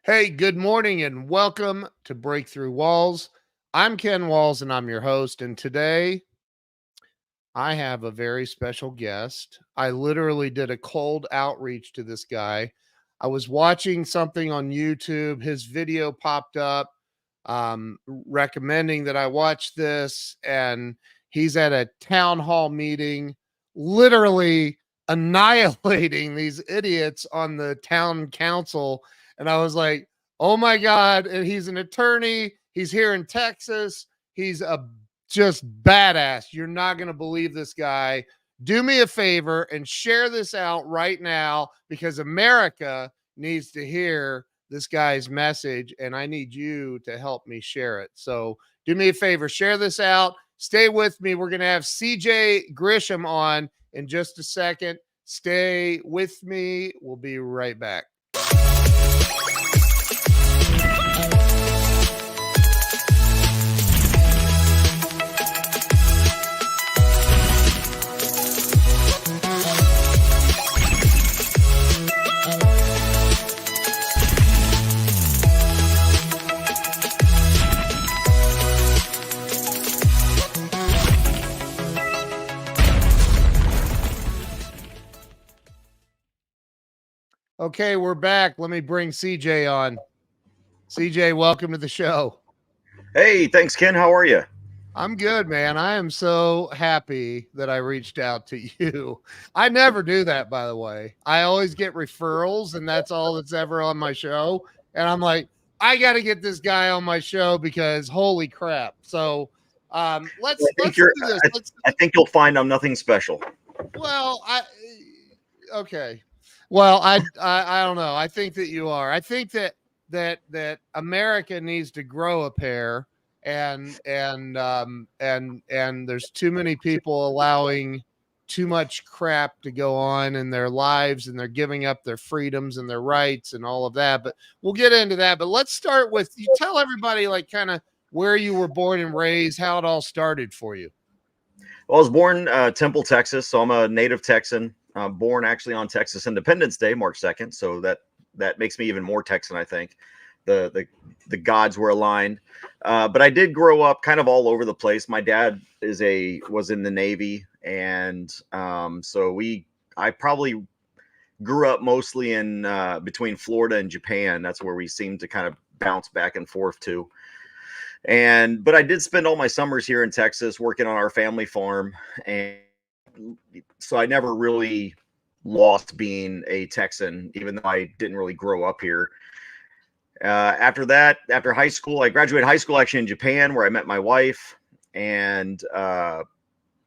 Hey, good morning and welcome to Breakthrough Walls. I'm Ken Walls and I'm your host. And today I have a very special guest. I literally did a cold outreach to this guy. I was watching something on YouTube. His video popped up recommending that I watch this. And he's at a town hall meeting, literally annihilating these idiots on the town council. And I was like, oh my God. And he's an attorney. He's here in Texas. He's a just badass. You're not going to believe this guy. Do me a favor and share this out right now because America needs to hear this guy's message and I need you to help me share it. So do me a favor, share this out. Stay with me. We're going to have CJ Grisham on in just a second. Stay with me. We'll be right back. Okay, we're back. Let me bring CJ on. CJ, welcome to the show. Hey, thanks, Ken. How are you? I'm good, man. I am so happy that I reached out to you. I never do that, by the way. I always get referrals, and that's all that's ever on my show. And I'm like, I got to get this guy on my show because holy crap. So let's do this. I think you'll find I'm nothing special. Well, okay. Well, I don't know. I think that you are. I think that America needs to grow a pair, and there's too many people allowing too much crap to go on in their lives, and they're giving up their freedoms and their rights and all of that. But we'll get into that. But let's start with you. Tell everybody like kind of where you were born and raised, how it all started for you. Well, I was born Temple, Texas, so I'm a native Texan. Born actually on Texas Independence Day, March 2nd. So that makes me even more Texan, I think. The gods were aligned. But I did grow up kind of all over the place. My dad was in the Navy, and I probably grew up mostly in between Florida and Japan. That's where we seemed to kind of bounce back and forth to. But I did spend all my summers here in Texas working on our family farm, and so I never really lost being a Texan, even though I didn't really grow up here. After high school, I graduated high school actually in Japan, where I met my wife, and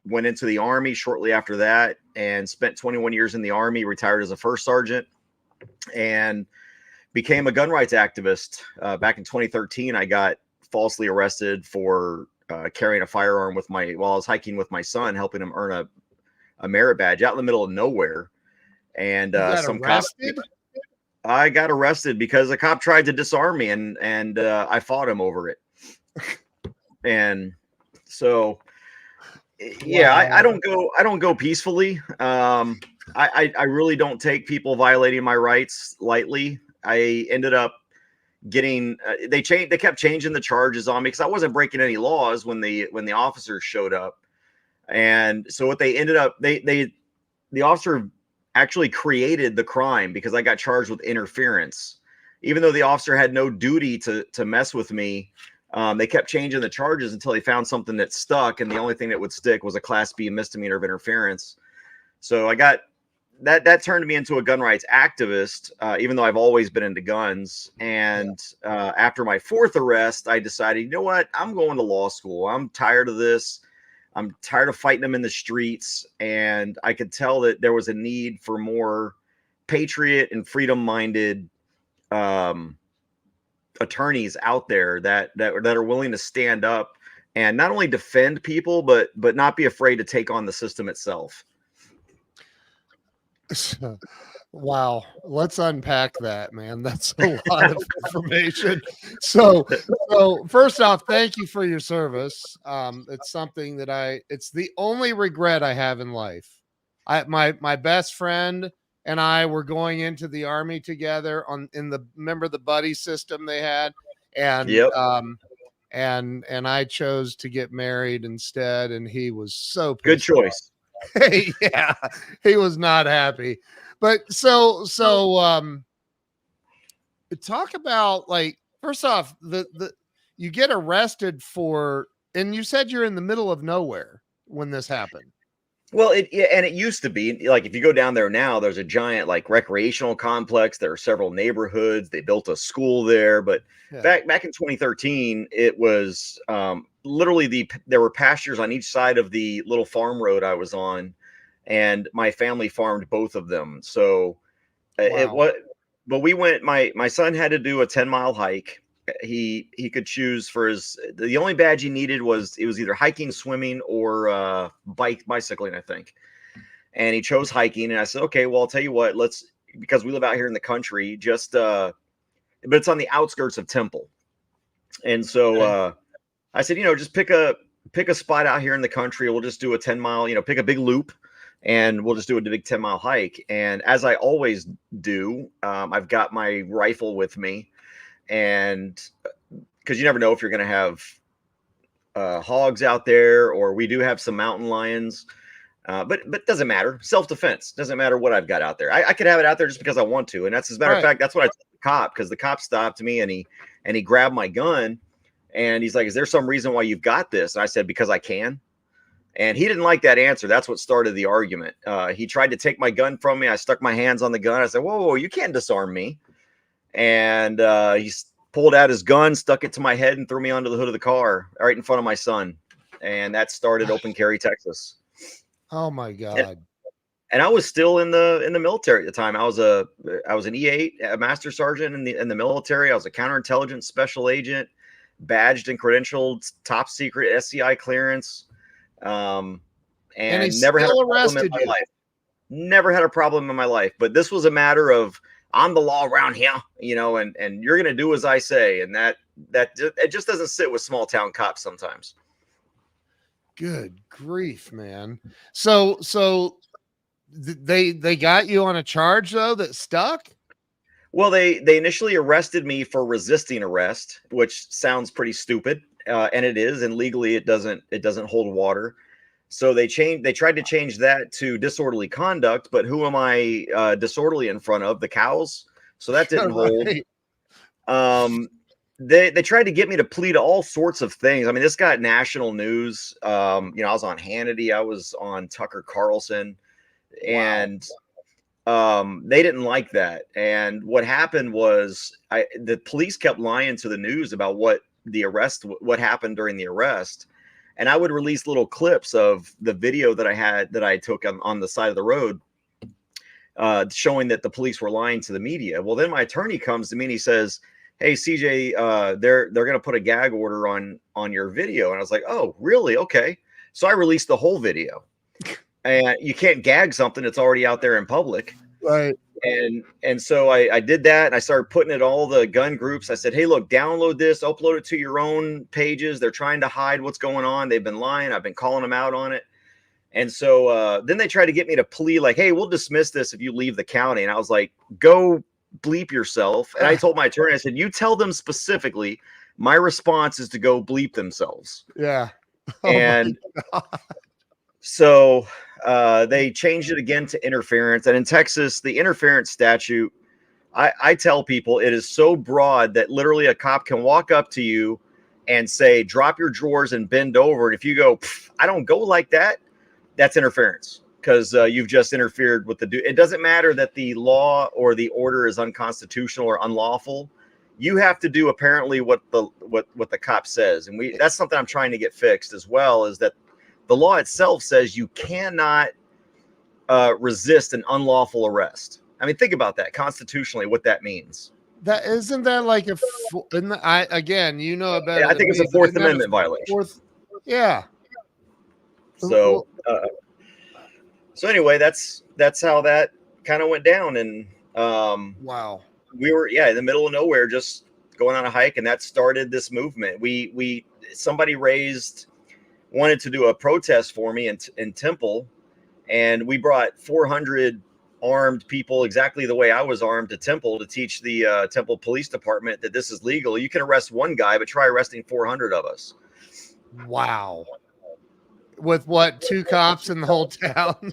went into the Army shortly after that, and spent 21 years in the Army, retired as a first sergeant, and became a gun rights activist. Back in 2013, I got falsely arrested for carrying a firearm while I was hiking with my son, helping him earn a merit badge out in the middle of nowhere. And I got arrested because a cop tried to disarm me, and I fought him over it. And so, yeah, I don't go peacefully. I really don't take people violating my rights lightly. I ended up getting they kept changing the charges on me because I wasn't breaking any laws when the officers showed up. And so what they ended up, the officer actually created the crime because I got charged with interference, even though the officer had no duty to mess with me. They kept changing the charges until they found something that stuck, and the only thing that would stick was a Class B misdemeanor of interference. So I got that turned me into a gun rights activist, even though I've always been into guns. And after my fourth arrest, I decided, you know what, I'm going to law school. I'm tired of this. I'm tired of fighting them in the streets. And I could tell that there was a need for more patriot and freedom-minded attorneys out there that are willing to stand up and not only defend people, but not be afraid to take on the system itself. Wow. Let's unpack that, man. That's a lot of information. So first off, thank you for your service. It's something that it's the only regret I have in life. My best friend and I were going into the army together remember the buddy system they had, and Yep. And I chose to get married instead, and he was so Good pissed choice. off. Yeah, he was not happy. But so talk about, like, first off, the you get arrested for, and you said you're in the middle of nowhere when this happened. Well, it used to be like if you go down there now, there's a giant like recreational complex. There are several neighborhoods. They built a school there, but Yeah. back in 2013, it was literally there were pastures on each side of the little farm road I was on, and my family farmed both of them. So it Wow. was, but we went. My son had to do a 10-mile hike. He could choose for the only badge he needed was either hiking, swimming, or bicycling, I think. And he chose hiking, and I said, okay, well, I'll tell you what, because we live out here in the country, but it's on the outskirts of Temple. And so I said, just pick a spot out here in the country. We'll just do a 10-mile, pick a big loop, and we'll just do a big 10-mile hike. And as I always do, I've got my rifle with me. And because you never know if you're going to have hogs out there, or we do have some mountain lions, but it doesn't matter. Self-defense doesn't matter what I've got out there. I could have it out there just because I want to. And that's, as a matter of fact, that's what I told the cop, because the cop stopped me and he grabbed my gun, and he's like, is there some reason why you've got this? And I said, because I can. And he didn't like that answer. That's what started the argument. He tried to take my gun from me. I stuck my hands on the gun. I said, whoa, you can't disarm me. And he pulled out his gun, stuck it to my head, and threw me onto the hood of the car right in front of my son. And that started Open Carry Texas. Oh my God. And I was still in the military at the time. I was an E8, a master sergeant in the military. I was a counterintelligence special agent, badged and credentialed, top secret SCI clearance. And never had a problem in my life. Never had a problem in my life. But this was a matter of, I'm the law around here, and you're going to do as I say. And that it just doesn't sit with small town cops sometimes. Good grief, man. So they got you on a charge though that stuck? Well, they initially arrested me for resisting arrest, which sounds pretty stupid. And it is, and legally it doesn't hold water. So they tried to change that to disorderly conduct, but who am I disorderly in front of? The cows. So that didn't hold. They tried to get me to plead to all sorts of things. I mean, this got national news. I was on Hannity, I was on Tucker Carlson, and they didn't like that. And what happened was the police kept lying to the news about what happened during the arrest. And I would release little clips of the video that I took on the side of the road, showing that the police were lying to the media. Well, then my attorney comes to me and he says, hey, CJ, they're going to put a gag order on your video. And I was like, oh, really? Okay. So I released the whole video. And you can't gag something that's already out there in public. Right. And so I did that, and I started putting it all the gun groups. I said, hey, look, download this, upload it to your own pages. They're trying to hide what's going on. They've been lying. I've been calling them out on it. And so then they tried to get me to plead like, hey, we'll dismiss this if you leave the county. And I was like, go bleep yourself. And I told my attorney, I said, you tell them specifically, my response is to go bleep themselves. Yeah. And so they changed it again to interference. And in Texas, the interference statute, I tell people, it is so broad that literally a cop can walk up to you and say, drop your drawers and bend over. And if you go, I don't go like that, that's interference, because you've just interfered with it doesn't matter that the law or the order is unconstitutional or unlawful. You have to do apparently what the cop says. And that's something I'm trying to get fixed as well, is that the law itself says you cannot resist an unlawful arrest. I mean, think about that constitutionally, what that means. That isn't that like again, you know about I think it's a Fourth Amendment violation. Yeah. So anyway, that's how that kind of went down. And wow, we were in the middle of nowhere, just going on a hike, and that started this movement. Somebody wanted to do a protest for me in Temple, and we brought 400 armed people exactly the way I was armed to Temple to teach the Temple Police Department that this is legal. You can arrest one guy, but try arresting 400 of us. Wow. With what, 2 cops in the whole town?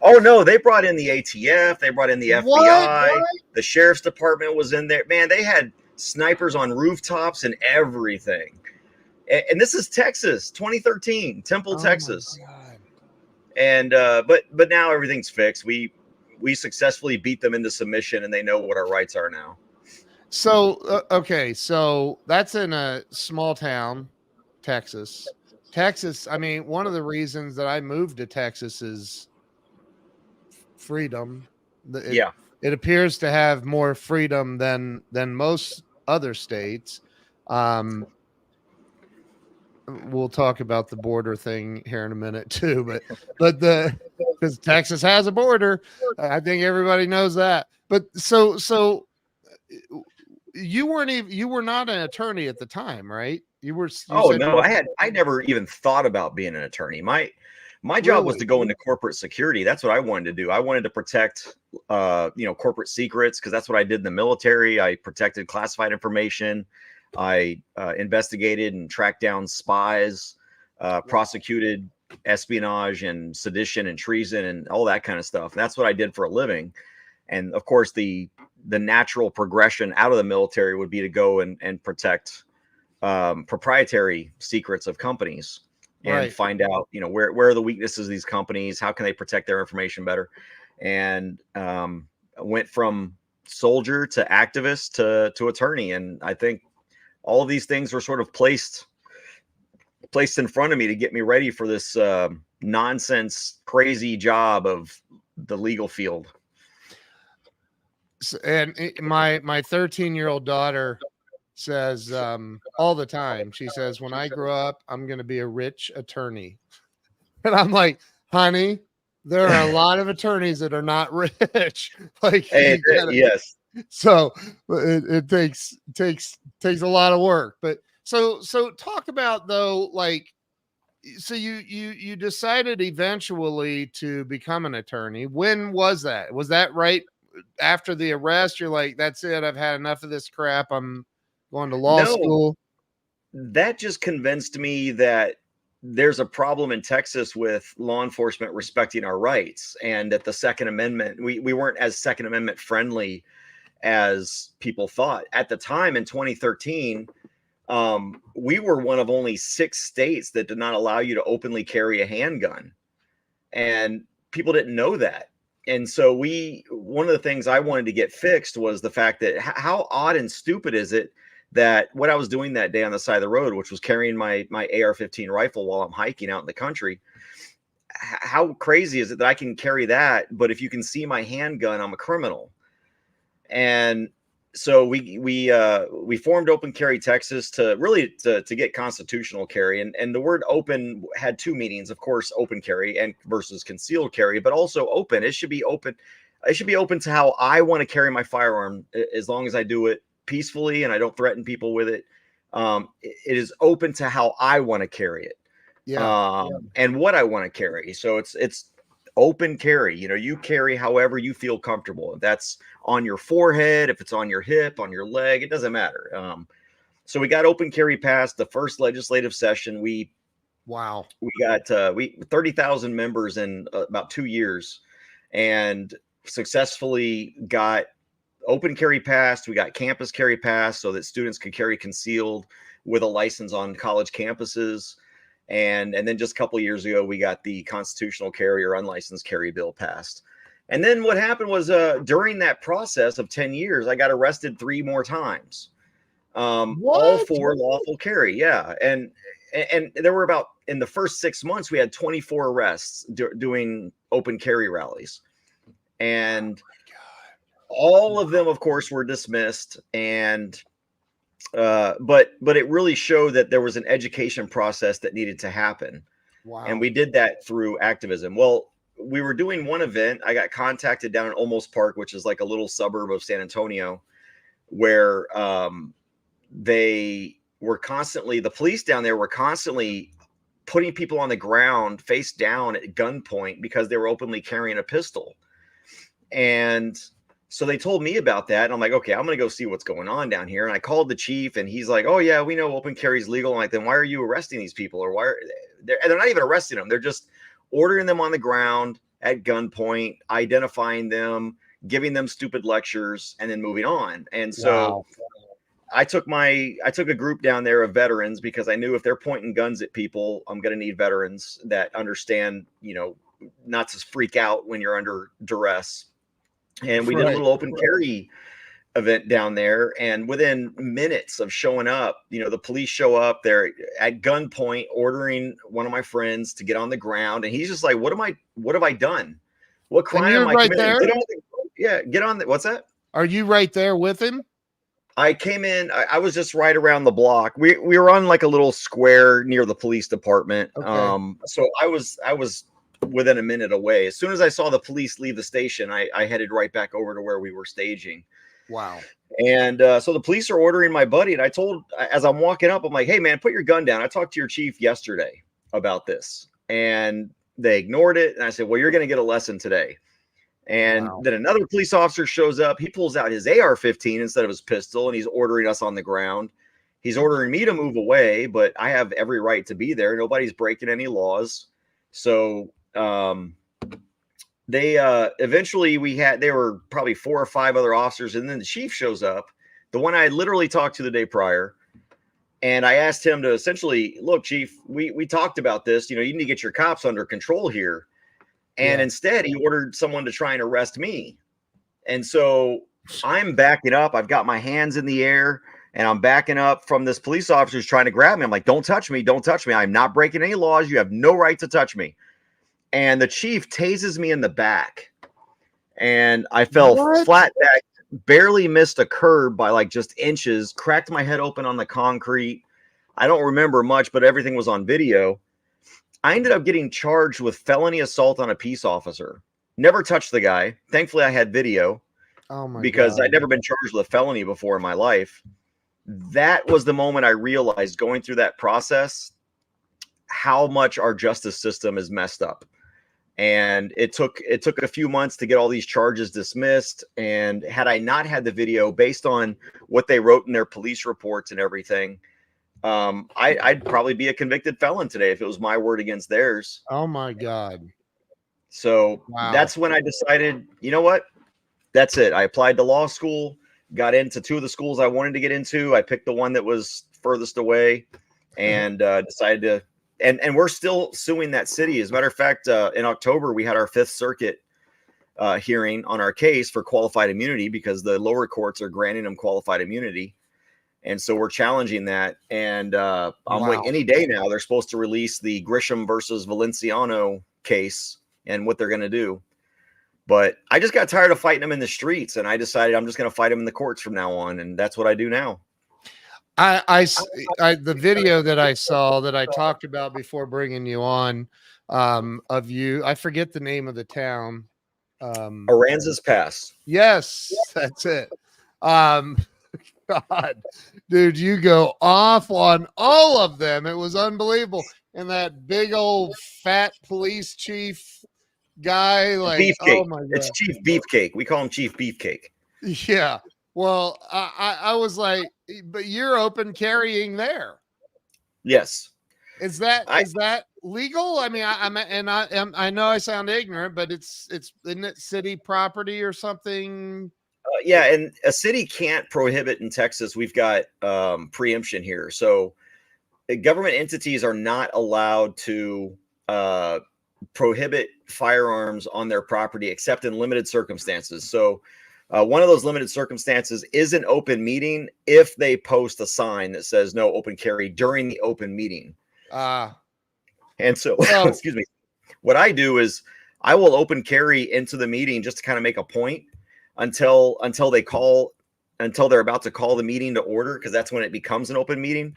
Oh no, they brought in the ATF, they brought in the What? FBI, the sheriff's department was in there. Man, they had snipers on rooftops and everything. And this is Texas, 2013, Temple, Texas. God. And but now everything's fixed. We successfully beat them into submission, and they know what our rights are now. So okay, so that's in a small town, Texas. I mean, one of the reasons that I moved to Texas is freedom. It appears to have more freedom than most other states. We'll talk about the border thing here in a minute too, but because Texas has a border, I think everybody knows that. But so you were not an attorney at the time, right? I never even thought about being an attorney. My job was to go into corporate security. That's what I wanted to do. I wanted to protect corporate secrets, because that's what I did in the military. I protected classified information. I investigated and tracked down spies, prosecuted espionage and sedition and treason and all that kind of stuff. And that's what I did for a living. And of course, the natural progression out of the military would be to go and protect proprietary secrets of companies and find out, where are the weaknesses of these companies, how can they protect their information better. And went from soldier to activist to attorney. And I think all of these things were sort of placed in front of me to get me ready for this nonsense, crazy job of the legal field. And my 13-year-old daughter says all the time, she says, when I grow up, I'm going to be a rich attorney. And I'm like, honey, there are a lot of attorneys that are not rich. Like, yes. So it takes a lot of work. But so talk about, though, like, so you decided eventually to become an attorney. When was that? Was that right after the arrest? You're like, that's it, I've had enough of this crap, I'm going to law school? That just convinced me that there's a problem in Texas with law enforcement respecting our rights, and that the Second Amendment, we weren't as Second Amendment friendly as people thought. At the time in 2013, we were one of only 6 states that did not allow you to openly carry a handgun, and people didn't know that. And so one of the things I wanted to get fixed was the fact that how odd and stupid is it that what I was doing that day on the side of the road, which was carrying my AR-15 rifle while I'm hiking out in the country, how crazy is it that I can carry that, but if you can see my handgun, I'm a criminal? And so we formed Open Carry Texas to get constitutional carry, and the word open had 2 meanings, of course, open carry and versus concealed carry, but also open. It should be open. It should be open to how I want to carry my firearm, as long as I do it peacefully and I don't threaten people with it. It is open to how I want to carry it, and what I want to carry. So it's open carry. You carry however you feel comfortable. If that's on your forehead, if it's on your hip, on your leg, it doesn't matter. So we got open carry passed the first legislative session. We got 30,000 members in about 2 years, and successfully got open carry passed. We got campus carry passed so that students could carry concealed with a license on college campuses. And then just a couple of years ago, we got the constitutional carry or unlicensed carry bill passed. And then what happened was, during that process of 10 years, I got arrested 3 more times, all for lawful carry. Yeah. And there were about, in the first 6 months, we had 24 arrests doing open carry rallies. And all of them, of course, were dismissed. And but it really showed that there was an education process that needed to happen. And we did that through activism. Well, we were doing one event. I got contacted down in Olmos Park, which is like a little suburb of San Antonio, where the police down there were constantly putting people on the ground face down at gunpoint because they were openly carrying a pistol. And so they told me about that. And I'm like, okay, I'm going to go see what's going on down here. And I called the chief and he's like, oh yeah, we know open carry is legal. I'm like, then why are you arresting these people? Or why are they're not even arresting them. They're just ordering them on the ground at gunpoint, identifying them, giving them stupid lectures, and then moving on. And so I took a group down there of veterans because I knew if they're pointing guns at people, I'm going to need veterans that understand, not to freak out when you're under duress. And we did a little open carry event down there. And within minutes of showing up, the police show up there at gunpoint, ordering one of my friends to get on the ground. And he's just like, what have I done? What crime am I committing? Get on. What's that? Are you right there with him? I came in. I was just right around the block. We were on like a little square near the police department. Okay. So I was within a minute away. As soon as I saw the police leave the station, I headed right back over to where we were staging. Wow. And so the police are ordering my buddy, and I told, as I'm walking up, I'm like, hey man, put your gun down. I talked to your chief yesterday about this, and they ignored it. And I said, well, you're going to get a lesson today. And then another police officer shows up. He pulls out his AR-15 instead of his pistol, and he's ordering us on the ground. He's ordering me to move away, but I have every right to be there. Nobody's breaking any laws. So they eventually there were probably 4 or 5 other officers, and then the chief shows up, the one I had literally talked to the day prior. And I asked him to essentially, look, chief, we talked about this. You need to get your cops under control here. And instead, he ordered someone to try and arrest me. And so I'm backing up. I've got my hands in the air, and I'm backing up from this police officer who's trying to grab me. I'm like, don't touch me. Don't touch me. I'm not breaking any laws. You have no right to touch me. And the chief tases me in the back. And I fell flat back, barely missed a curb by like just inches, cracked my head open on the concrete. I don't remember much, but everything was on video. I ended up getting charged with felony assault on a peace officer. Never touched the guy. Thankfully, I had video. Oh my because God. I'd never been charged with a felony before in my life. That was the moment I realized, going through that process, how much our justice system is messed up. And it took a few months to get all these charges dismissed. And had I not had the video, based on what they wrote in their police reports and everything, I'd probably be a convicted felon today if it was my word against theirs. Oh my God. So that's when I decided, you know what? That's it. I applied to law school, got into 2 of the schools I wanted to get into. I picked the one that was furthest away, and decided to, and we're still suing that city. As a matter of fact, in October, we had our 5th Circuit hearing on our case for qualified immunity, because the lower courts are granting them qualified immunity. And so we're challenging that. And I'm waiting any day now. They're supposed to release the Grisham versus Valenciano case and what they're going to do. But I just got tired of fighting them in the streets, and I decided I'm just going to fight them in the courts from now on. And that's what I do now. The video that I saw that I talked about before bringing you on, of you, I forget the name of the town. Aransas Pass. Yes, that's it. God, dude, you go off on all of them. It was unbelievable. And that big old fat police chief guy, like, Beefcake. Oh my God. It's Chief Beefcake. We call him Chief Beefcake. Yeah. Well, I was like, but you're open carrying there. Yes. Is that legal? I mean, I know I sound ignorant, but isn't it city property or something? Yeah, and a city can't prohibit in Texas. We've got preemption here. So government entities are not allowed to prohibit firearms on their property except in limited circumstances. So one of those limited circumstances is an open meeting if they post a sign that says no open carry during the open meeting. And so, excuse me, what I do is I will open carry into the meeting just to kind of make a point until they're about to call the meeting to order, because that's when it becomes an open meeting.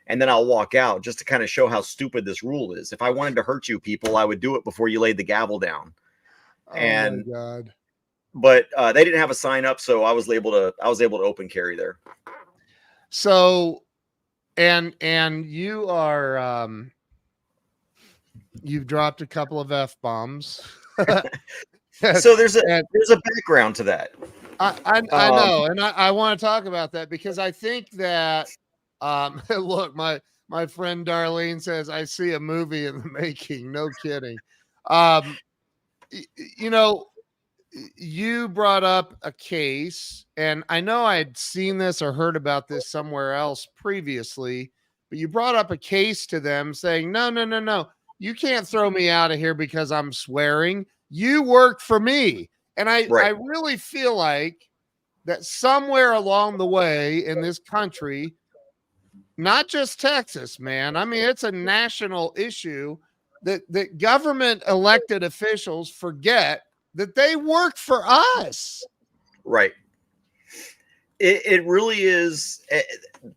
And then I'll walk out just to kind of show how stupid this rule is. If I wanted to hurt you people, I would do it before you laid the gavel down. Oh my God. But they didn't have a sign up, so I was able to open carry there. So, and you are, you've dropped a couple of F-bombs. So there's And a background to that. I know, and I want to talk about that because I think that look, my friend Darlene says I see a movie in the making. No kidding. Um, you know, you brought up a case, and I know I'd seen this or heard about this somewhere else previously, but you brought up a case to them saying, no, no, no, no, you can't throw me out of here because I'm swearing. You work for me. And I Right. really feel like that somewhere along the way in this country, not just Texas, man. I mean, it's a national issue that government elected officials forget that they work for us. Right. It really is.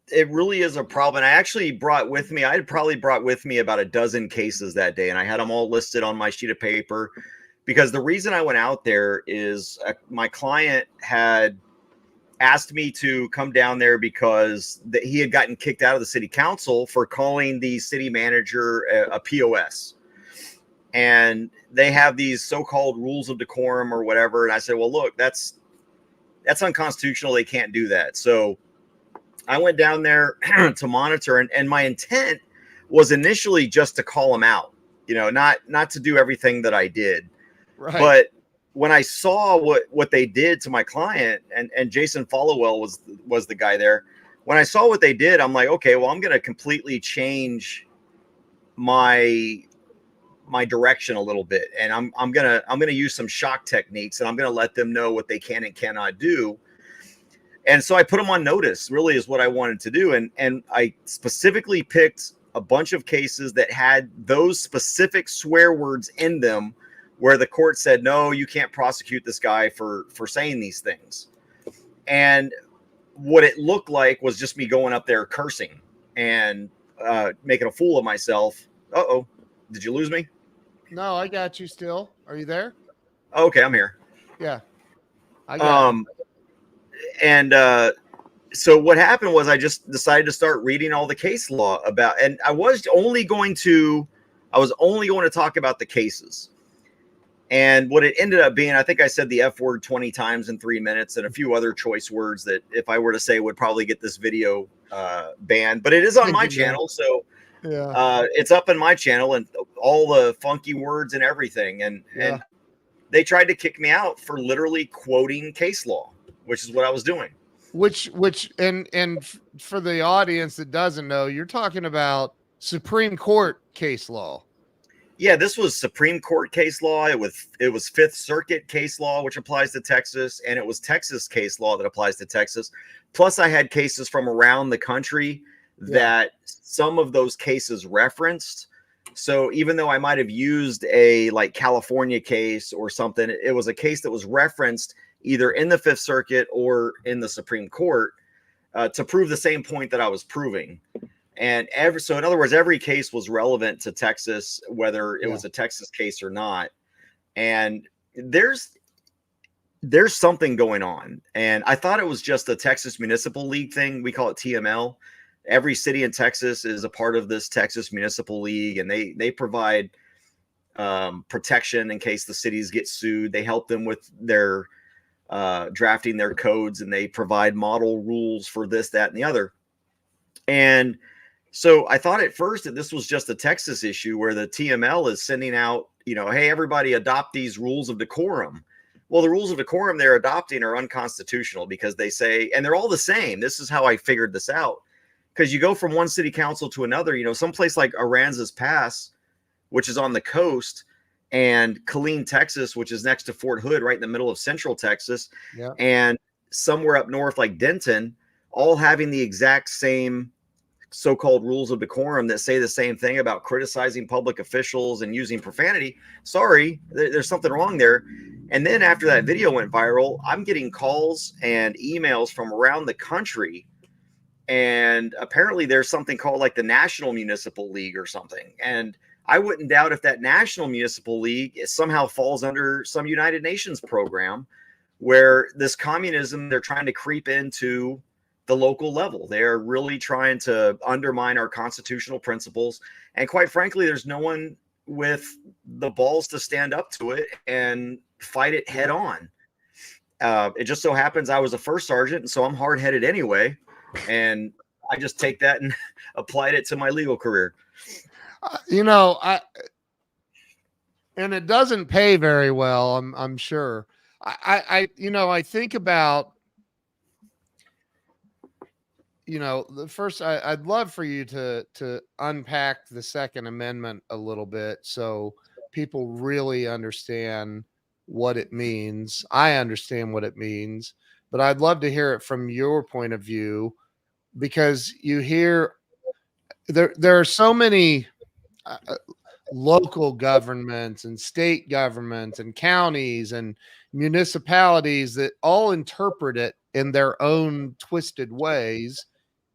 It really is a problem. I actually brought with me. I had probably brought with me about a dozen cases that day, and I had them all listed on my sheet of paper. Because the reason I went out there is my client had asked me to come down there because he had gotten kicked out of the city council for calling the city manager a POS. And they have these so-called rules of decorum or whatever. And I said, well, look, that's unconstitutional. They can't do that. So I went down there to monitor, and my intent was initially just to call him out, not to do everything that I did. Right. But when I saw what they did to my client, and Jason Followell was the guy there, when I saw what they did, I'm like, okay, well, I'm going to completely change my direction a little bit, and I'm gonna use some shock techniques, and I'm gonna let them know what they can and cannot do. And so I put them on notice, really, is what I wanted to do. And I specifically picked a bunch of cases that had those specific swear words in them, where the court said, no, you can't prosecute this guy for saying these things. And what it looked like was just me going up there cursing and making a fool of myself. Uh-oh, did you lose me? No, I got you still. Are you there? Okay, I'm here. Yeah. I got you. And so what happened was I just decided to start reading all the case law about, and I was only going to talk about the cases. And what it ended up being, I think I said the F word 20 times in 3 minutes and a few other choice words that if I were to say would probably get this video banned, but it is on my channel. So yeah, it's up in my channel, and all the funky words and everything. And they tried to kick me out for literally quoting case law, which is what I was doing. Which and for the audience that doesn't know, you're talking about Supreme Court case law. Yeah, this was Supreme Court case law. It was Fifth Circuit case law, which applies to Texas, and it was Texas case law that applies to Texas. Plus, I had cases from around the country that some of those cases referenced. So even though I might have used a like California case or something, it was a case that was referenced either in the Fifth Circuit or in the Supreme Court to prove the same point that I was proving. And so in other words, every case was relevant to Texas, whether it was a Texas case or not. And there's something going on. And I thought it was just a Texas Municipal League thing. We call it TML. Every city in Texas is a part of this Texas Municipal League, and they provide protection in case the cities get sued. They help them with their drafting their codes, and they provide model rules for this, that, and the other. And so I thought at first that this was just a Texas issue where the TML is sending out, hey, everybody adopt these rules of decorum. Well, the rules of decorum they're adopting are unconstitutional because they say, and they're all the same. This is how I figured this out. Because you go from one city council to another, someplace like Aransas Pass, which is on the coast, and Killeen, Texas, which is next to Fort Hood, right in the middle of Central Texas, and somewhere up north like Denton, all having the exact same so-called rules of decorum that say the same thing about criticizing public officials and using profanity. Sorry, there's something wrong there. And then after that video went viral, I'm getting calls and emails from around the country. And apparently there's something called like the National Municipal League or something. And I wouldn't doubt if that National Municipal League somehow falls under some United Nations program where this communism, they're trying to creep into the local level. They're really trying to undermine our constitutional principles. And quite frankly, there's no one with the balls to stand up to it and fight it head on. It just so happens I was a first sergeant, and so I'm hard-headed anyway, and I just take that and applied it to my legal career. And it doesn't pay very well, I'm sure. I think about, the first, I'd love for you to unpack the Second Amendment a little bit so people really understand what it means. I understand what it means, but I'd love to hear it from your point of view, because you hear there are so many local governments and state governments and counties and municipalities that all interpret it in their own twisted ways,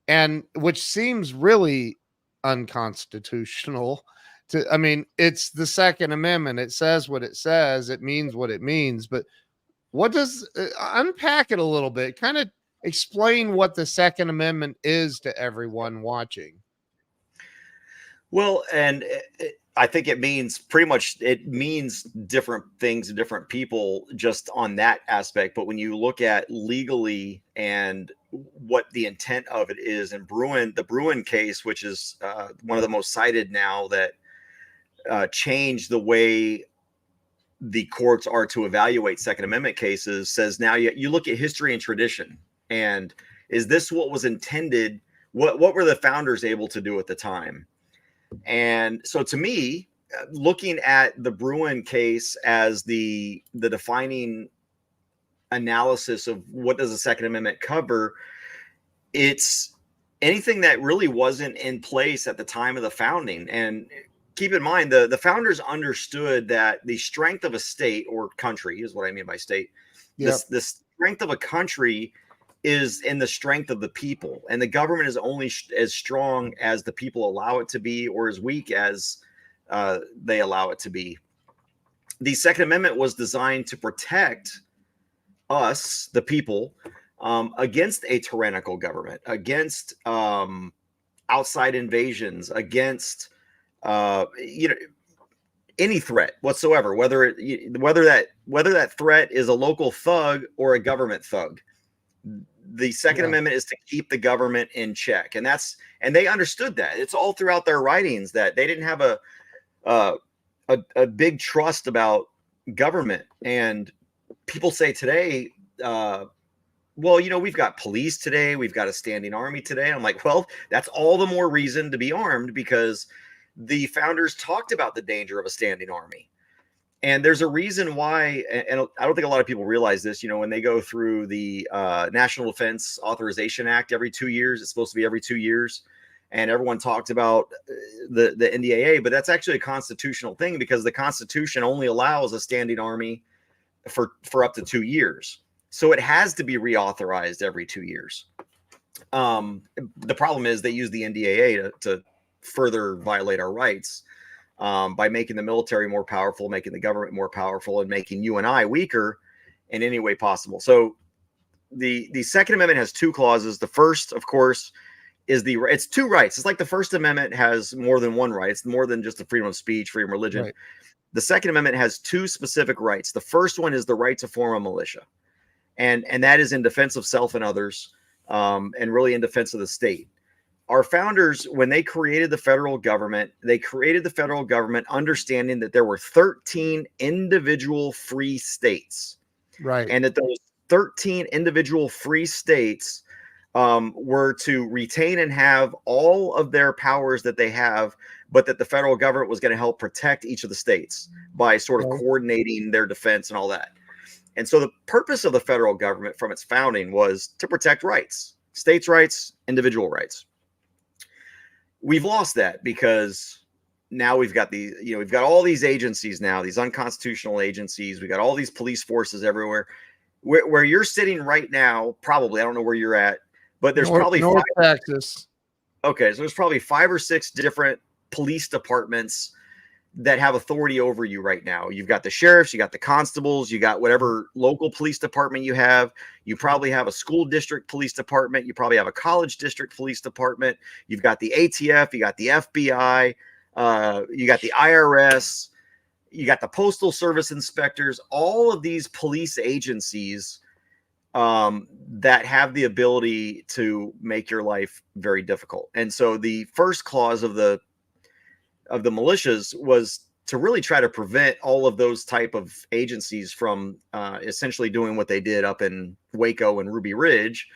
and which seems really unconstitutional. It's the Second Amendment. It says what it says. It means what it means. But what does unpack it a little bit? Kind of explain what the Second Amendment is to everyone watching. Well, and I think it means different things to different people just on that aspect. But when you look at legally and what the intent of it is, and the Bruin case, which is one of the most cited now, that changed the way the courts are to evaluate Second Amendment cases, says now you look at history and tradition, and is this what was intended? What were the founders able to do at the time? And so to me, looking at the Bruin case as the defining analysis of what does the Second Amendment cover, it's anything that really wasn't in place at the time of the founding. And keep in mind, the founders understood that the strength of a state or country is what I mean by state. Yep. The strength of a country is in the strength of the people, and the government is only as strong as the people allow it to be, or as weak as they allow it to be. The Second Amendment was designed to protect us, the people, against a tyrannical government, against outside invasions, against any threat whatsoever, whether that threat is a local thug or a government thug. The Second Amendment is to keep the government in check, and they understood that. It's all throughout their writings that they didn't have a big trust about government. And people say today, well, we've got police today, we've got a standing army today. I'm like, well, that's all the more reason to be armed, because the founders talked about the danger of a standing army. And there's a reason why, and I don't think a lot of people realize this, when they go through the National Defense Authorization Act every 2 years, it's supposed to be every 2 years. And everyone talked about the NDAA, but that's actually a constitutional thing, because the Constitution only allows a standing army for up to 2 years. So it has to be reauthorized every 2 years. The problem is they use the NDAA to further violate our rights. By making the military more powerful, making the government more powerful, and making you and I weaker in any way possible. So the Second Amendment has two clauses. The first, of course, is it's two rights. It's like the First Amendment has more than one right. It's more than just the freedom of speech, freedom of religion. Right. The Second Amendment has two specific rights. The first one is the right to form a militia. And that is in defense of self and others, and really in defense of the state. Our founders, when they created the federal government, understanding that there were 13 individual free states. Right. And that those 13 individual free states were to retain and have all of their powers that they have, but that the federal government was going to help protect each of the states by sort of coordinating their defense and all that. And so the purpose of the federal government from its founding was to protect rights, states' rights, individual rights. We've lost that, because now we've got we've got all these agencies now, these unconstitutional agencies. We got all these police forces everywhere. Where you're sitting right now, probably, I don't know where you're at, but there's probably North Texas. Okay, so there's probably 5 or 6 different police departments that have authority over you right now. You've got the sheriffs, you got the constables, you got whatever local police department you have. You probably have a school district police department. You probably have a college district police department. You've got the ATF, you got the FBI, you got the IRS. you got the Postal Service inspectors, all of these police agencies that have the ability to make your life very difficult. And so the first clause of the militias was to really try to prevent all of those type of agencies from essentially doing what they did up in Waco and Ruby Ridge,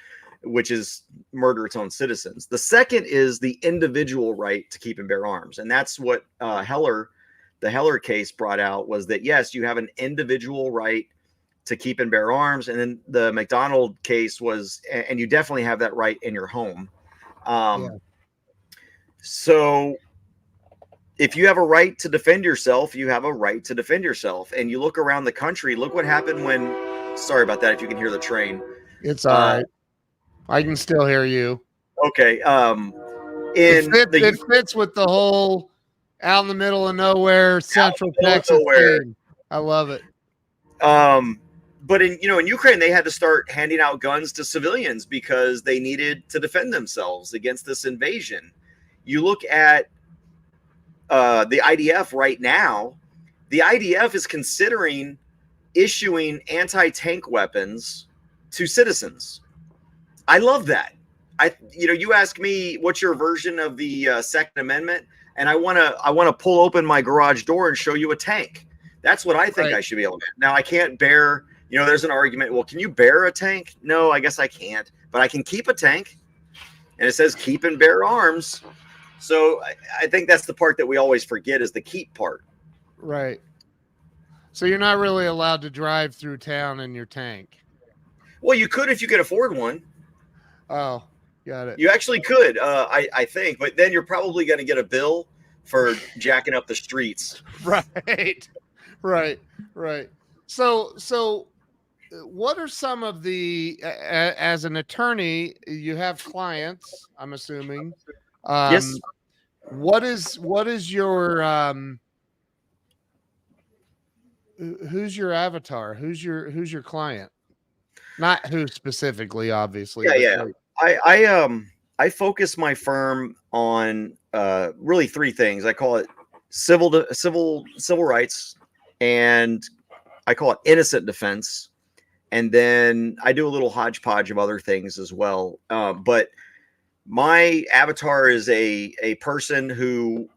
which is murder its own citizens. The second is the individual right to keep and bear arms. And that's what the Heller case brought out, was that, yes, you have an individual right to keep and bear arms. And then the McDonald case was, and you definitely have that right in your home. So if you have a right to defend yourself, you have a right to defend yourself. And you look around the country, look what happened when, sorry about that, if you can hear the train. It's all right. I can still hear you. Okay. It fits with the whole out in the middle of nowhere, Central Texas thing. I love it. But in Ukraine, they had to start handing out guns to civilians because they needed to defend themselves against this invasion. You look at the IDF right now. The IDF is considering issuing anti-tank weapons to citizens. I love that. You ask me what's your version of the Second Amendment, and I want to pull open my garage door and show you a tank. That's what I think I should be able to do. Now, I can't bear, there's an argument. Well, can you bear a tank? No, I guess I can't, but I can keep a tank. And it says keep and bear arms. So I think that's the part that we always forget, is the keep part. Right. So you're not really allowed to drive through town in your tank. Well, you could if you could afford one. Oh, got it. You actually could, I think, but then you're probably going to get a bill for jacking up the streets. Right. So what are some of the, as an attorney, you have clients, I'm assuming. Yes. What is your, who's your avatar? Who's your client? Not who specifically, obviously. Yeah. I focus my firm on really three things. I call it civil rights, and I call it innocent defense, and then I do a little hodgepodge of other things as well. But my avatar is a person who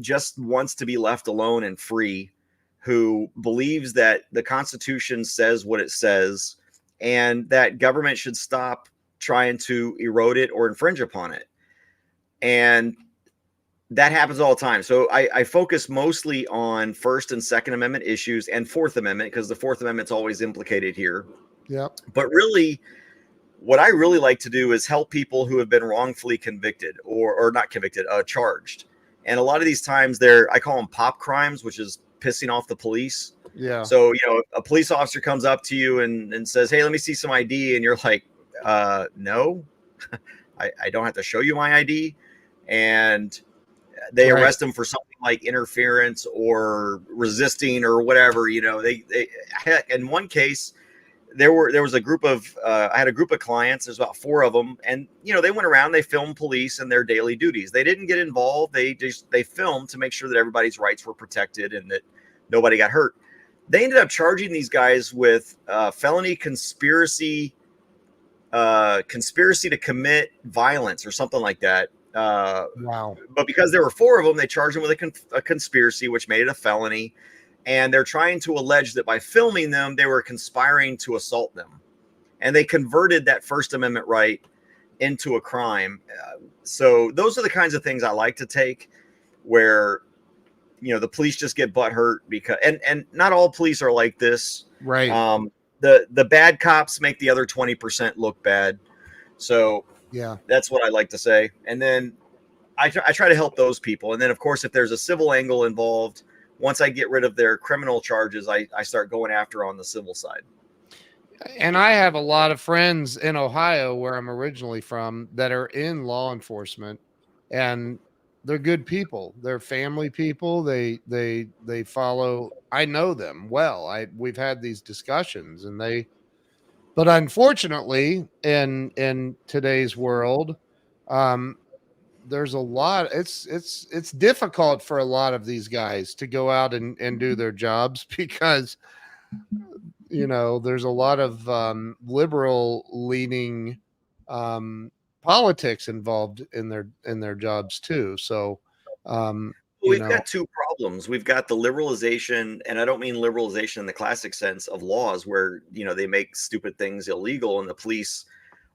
just wants to be left alone and free, who believes that the Constitution says what it says, and that government should stop trying to erode it or infringe upon it. And that happens all the time. So I focus mostly on First and Second Amendment issues and Fourth Amendment, because the Fourth Amendment's always implicated here. Yep. But really, what I really like to do is help people who have been wrongfully convicted or not convicted, charged. And a lot of these times I call them pop crimes, which is pissing off the police. Yeah. So, a police officer comes up to you and says, "Hey, let me see some ID." And you're like, no, I don't have to show you my ID. And they arrest them for something like interference or resisting or whatever. They heck, in one case, there was a group of I had a group of clients. There's about 4 of them, and they went around, they filmed police and their daily duties. They didn't get involved. They filmed to make sure that everybody's rights were protected and that nobody got hurt. They ended up charging these guys with felony conspiracy to commit violence or something like that. Wow. But because there were 4 of them, they charged them with a conspiracy, which made it a felony. And they're trying to allege that by filming them, they were conspiring to assault them. And they converted that First Amendment right into a crime. So those are the kinds of things I like to take, where, the police just get butthurt because, and not all police are like this. Right. The bad cops make the other 20% look bad. So yeah, that's what I like to say. And then I try to help those people. And then, of course, if there's a civil angle involved, once I get rid of their criminal charges, I start going after on the civil side. And I have a lot of friends in Ohio, where I'm originally from, that are in law enforcement, and they're good people. They're family people. They follow. I know them well. We've had these discussions, but unfortunately, in today's world, there's a lot. It's difficult for a lot of these guys to go out and do their jobs because there's a lot of liberal leaning politics involved in their jobs too. So um, We've got two problems. We've got the liberalization, and I don't mean liberalization in the classic sense of laws where, they make stupid things illegal and the police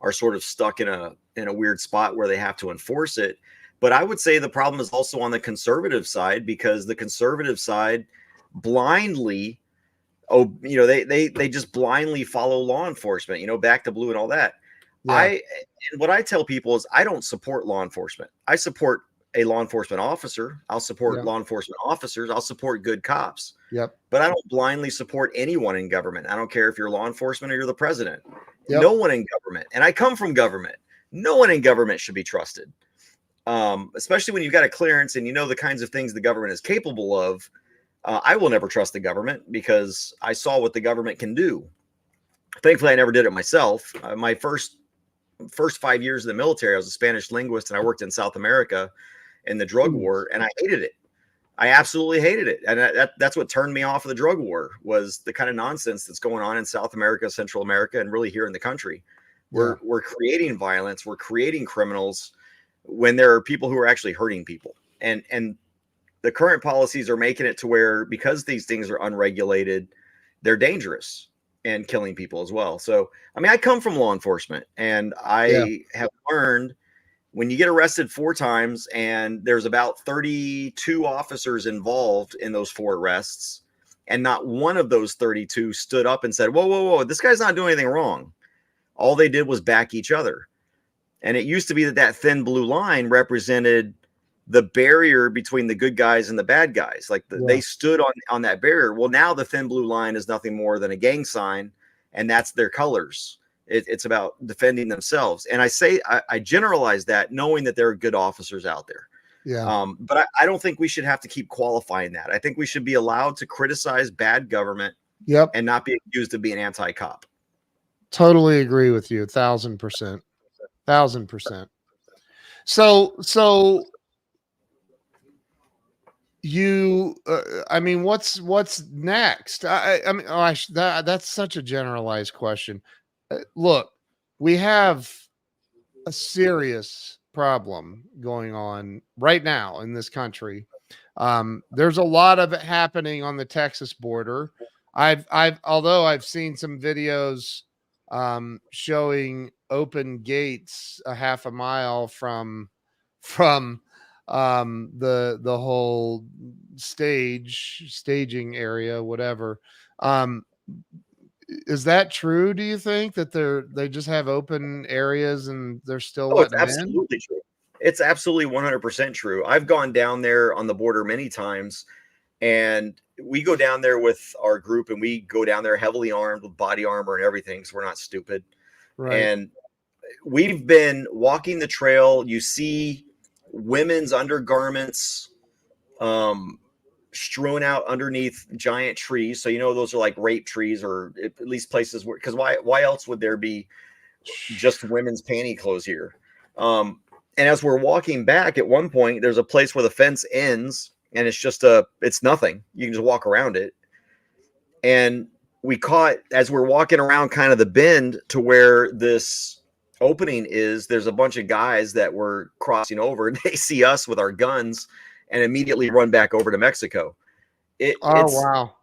are sort of stuck in a weird spot where they have to enforce it. But I would say the problem is also on the conservative side, because the conservative side blindly, they just blindly follow law enforcement, back to blue and all that. yeah, And what I tell people is I don't support law enforcement. I support a law enforcement officer. I'll support yeah, law enforcement officers. I'll support good cops. yep, But I don't blindly support anyone in government. I don't care if you're law enforcement or you're the president. yep, No one in government, and I come from government, no one in government should be trusted. Especially when you've got a clearance and you know the kinds of things the government is capable of. I will never trust the government because I saw what the government can do. Thankfully, I never did it myself. My first 5 years in the military, I was a Spanish linguist and I worked in South America in the drug war, and I hated it. I absolutely hated it. And that's what turned me off of the drug war, was the kind of nonsense that's going on in South America, Central America, and really here in the country. We're creating violence. We're creating criminals when there are people who are actually hurting people. And the current policies are making it to where, because these things are unregulated, they're dangerous and killing people as well. So, I mean, I come from law enforcement, and I have learned when you get arrested 4 times and there's about 32 officers involved in those 4 arrests, and not one of those 32 stood up and said, whoa, whoa, whoa, this guy's not doing anything wrong. All they did was back each other. And it used to be that thin blue line represented the barrier between the good guys and the bad guys. Like they stood on that barrier. Well, now the thin blue line is nothing more than a gang sign, and that's their colors. It's about defending themselves. And I generalize that, knowing that there are good officers out there. yeah. But I don't think we should have to keep qualifying that. I think we should be allowed to criticize bad government Yep. and not be accused of being anti-cop. Totally agree with you. 1,000%. 1,000%. So you, I mean, what's next? I mean, that's such a generalized question. Look, we have a serious problem going on right now in this country. There's a lot of it happening on the Texas border. Although I've seen some videos showing open gates a half a mile from the whole staging area, whatever. Is that true? Do you think that they just have open areas and they're still Oh, it's letting them in? absolutely true. It's absolutely 100% true. I've gone down there on the border many times, and we go down there with our group, and we go down there heavily armed with body armor and everything, so we're not stupid. Right. And we've been walking the trail. You see women's undergarments strewn out underneath giant trees. So, those are like rape trees, or at least places where, because why else would there be just women's panty clothes here? And as we're walking back, at one point, there's a place where the fence ends, and it's nothing. You can just walk around it. And we caught, as we're walking around kind of the bend to where this opening is, there's a bunch of guys that were crossing over. They see us with our guns and immediately run back over to Mexico. Wow.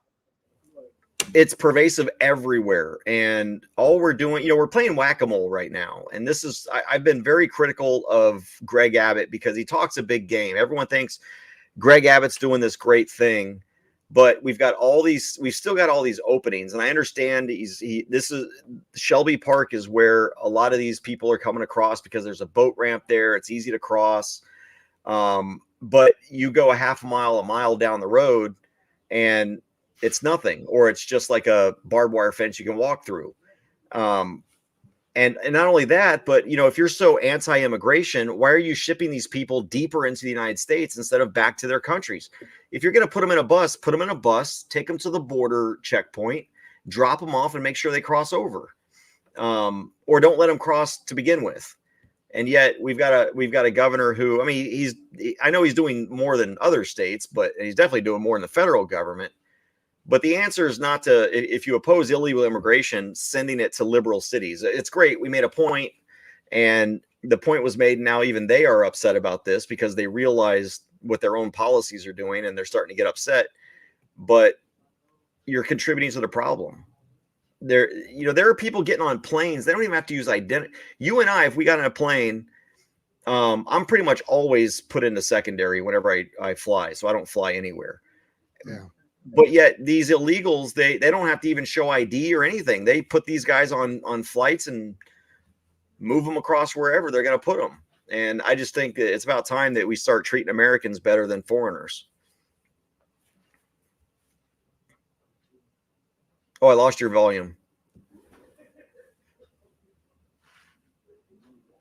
It's pervasive everywhere. And all we're doing, we're playing whack-a-mole right now. And I've been very critical of Greg Abbott because he talks a big game. Everyone thinks Greg Abbott's doing this great thing, but we've still got all these openings. And I understand Shelby Park is where a lot of these people are coming across because there's a boat ramp there. It's easy to cross. But you go a mile down the road and it's nothing, or it's just like a barbed wire fence you can walk through. And not only that, but if you're so anti-immigration, why are you shipping these people deeper into the United States instead of back to their countries? If you're going to put them in a bus, take them to the border checkpoint, drop them off and make sure they cross over. Or don't let them cross to begin with. And yet we've got a governor who, I mean, I know he's doing more than other states, but he's definitely doing more in the federal government. But the answer is not to, if you oppose illegal immigration, sending it to liberal cities. It's great. We made a point, and the point was made. Now even they are upset about this because they realize what their own policies are doing, and they're starting to get upset. But you're contributing to the problem. There are people getting on planes. They don't even have to use identity. You and I, if we got on a plane, I'm pretty much always put into secondary whenever I fly. So I don't fly anywhere. Yeah. But yet these illegals, they don't have to even show ID or anything. They put these guys on flights and move them across wherever they're going to put them. And I just think that it's about time that we start treating Americans better than foreigners. Oh, I lost your volume.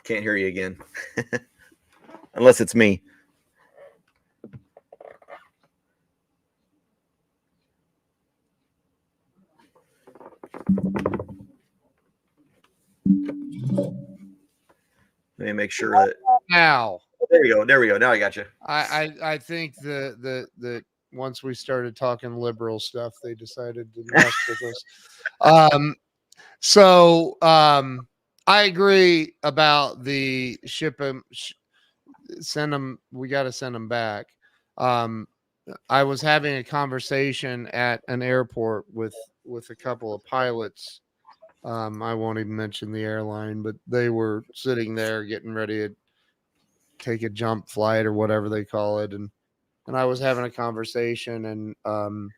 Can't hear you again. Unless it's me. Let me make sure that Now. There we go. Now I got you. I think the once we started talking liberal stuff, they decided to mess with us. I agree about the send them. We got to send them back. I was having a conversation at an airport with a couple of pilots. I won't even mention the airline, but they were sitting there getting ready to take a jump flight or whatever they call it. And I was having a conversation, and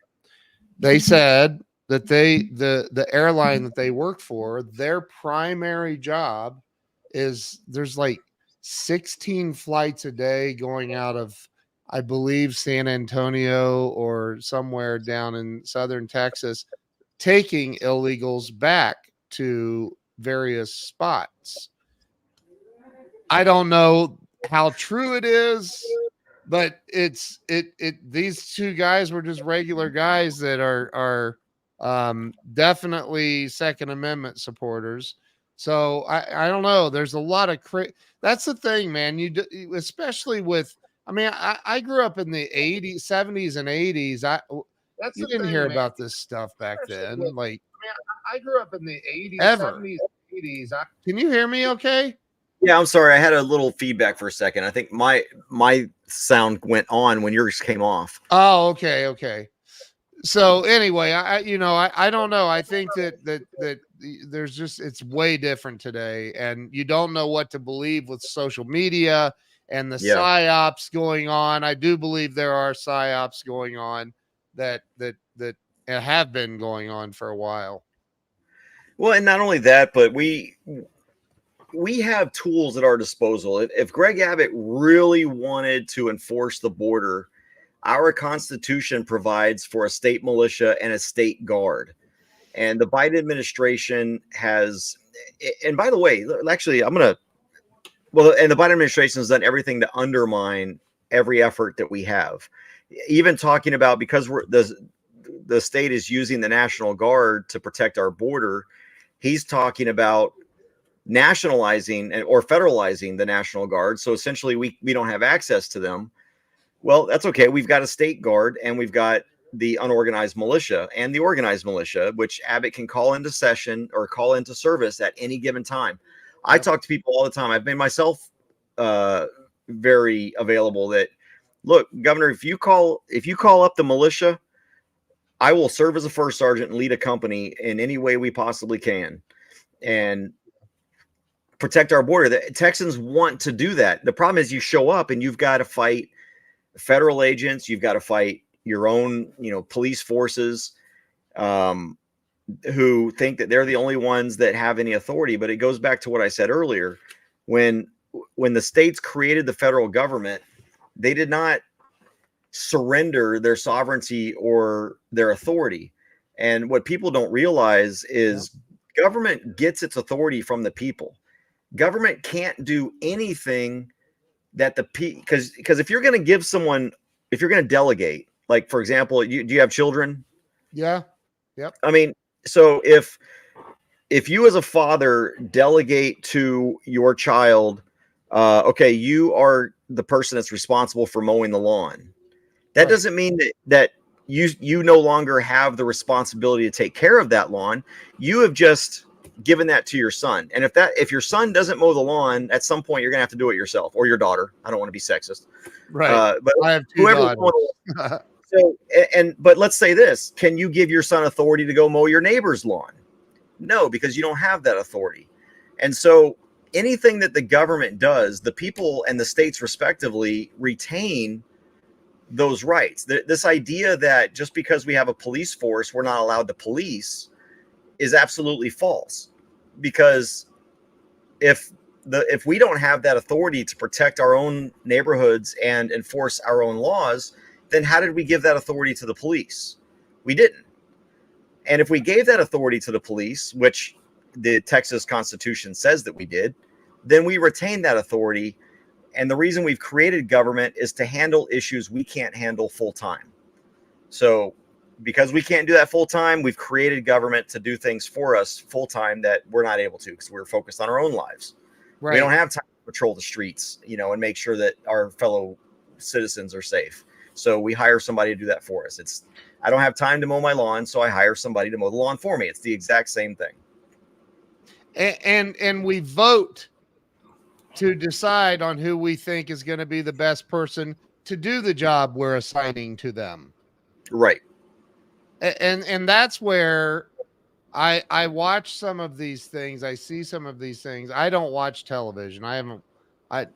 they said that the airline that they work for, their primary job is there's like 16 flights a day going out of, I believe, San Antonio or somewhere down in southern Texas, taking illegals back to various spots. I don't know how true it is, but these two guys were just regular guys that are definitely Second Amendment supporters. So I don't know. There's a lot of that's the thing, man. Especially with, I mean, I grew up in the 80s, 70s and 80s. You didn't hear about this stuff back then. Like, I grew up in the 80s, 70s, 80s. Can you hear me okay? Yeah, I'm sorry. I had a little feedback for a second. I think my sound went on when yours came off. Oh, okay. So anyway, I don't know. I think that there's just, it's way different today, and you don't know what to believe with social media and the psyops going on. I do believe there are psyops going on that have been going on for a while. Well, and not only that, but we have tools at our disposal. If Greg Abbott really wanted to enforce the border, our Constitution provides for a state militia and a state guard. And the Biden administration has, and by the way, actually, and the Biden administration has done everything to undermine every effort that we have. Even talking about, because the state is using the National Guard to protect our border, he's talking about nationalizing or federalizing the National Guard. So essentially we don't have access to them. Well, that's okay. We've got a state guard, and we've got the unorganized militia and the organized militia, which Abbott can call into session or call into service at any given time. I talk to people all the time. I've made myself very available that, look, Governor, if you call up the militia, I will serve as a first sergeant and lead a company in any way we possibly can and protect our border. The Texans want to do that. The problem is you show up and you've got to fight federal agents. You've got to fight your own, police forces who think that they're the only ones that have any authority. But it goes back to what I said earlier. When the states created the federal government, they did not surrender their sovereignty or their authority. And what people don't realize is government gets its authority from the people. Government can't do anything that because if you're going to give someone, if you're going to delegate, like, for example, do you have children? Yeah. Yep. I mean, so if you as a father delegate to your child okay, you are the person that's responsible for mowing the lawn. That doesn't mean that you no longer have the responsibility to take care of that lawn. You have just given that to your son. And if your son doesn't mow the lawn, at some point you're gonna have to do it yourself, or your daughter. I don't want to be sexist. Right. But I have two whoever's daughters. so but let's say this: can you give your son authority to go mow your neighbor's lawn? No, because you don't have that authority. And so anything that the government does, the people and the states respectively retain those rights. This idea that just because we have a police force, we're not allowed to police is absolutely false. Because if we don't have that authority to protect our own neighborhoods and enforce our own laws, then how did we give that authority to the police? We didn't. And if we gave that authority to the police, which the Texas Constitution says that we did, then we retain that authority. And the reason we've created government is to handle issues we can't handle full time. So because we can't do that full time, we've created government to do things for us full time that we're not able to because we're focused on our own lives. Right. We don't have time to patrol the streets, and make sure that our fellow citizens are safe. So we hire somebody to do that for us. I don't have time to mow my lawn, so I hire somebody to mow the lawn for me. It's the exact same thing. And we vote to decide on who we think is going to be the best person to do the job we're assigning to them. Right. And that's where I watch some of these things. I see some of these things. I don't watch television. I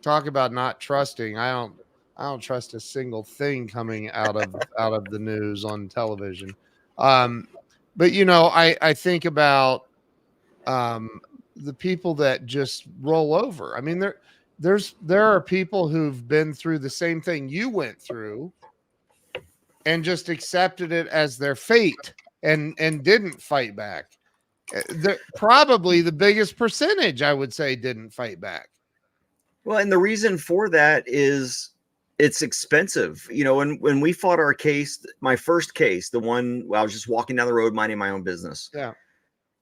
talk about not trusting. I don't trust a single thing coming out of the news on television. But I think about the people that just roll over. I mean, there are people who've been through the same thing you went through and just accepted it as their fate and didn't fight back. Probably the biggest percentage, I would say, didn't fight back. Well, and the reason for that is it's expensive. When we fought our case, my first case, the one I was just walking down the road minding my own business. Yeah.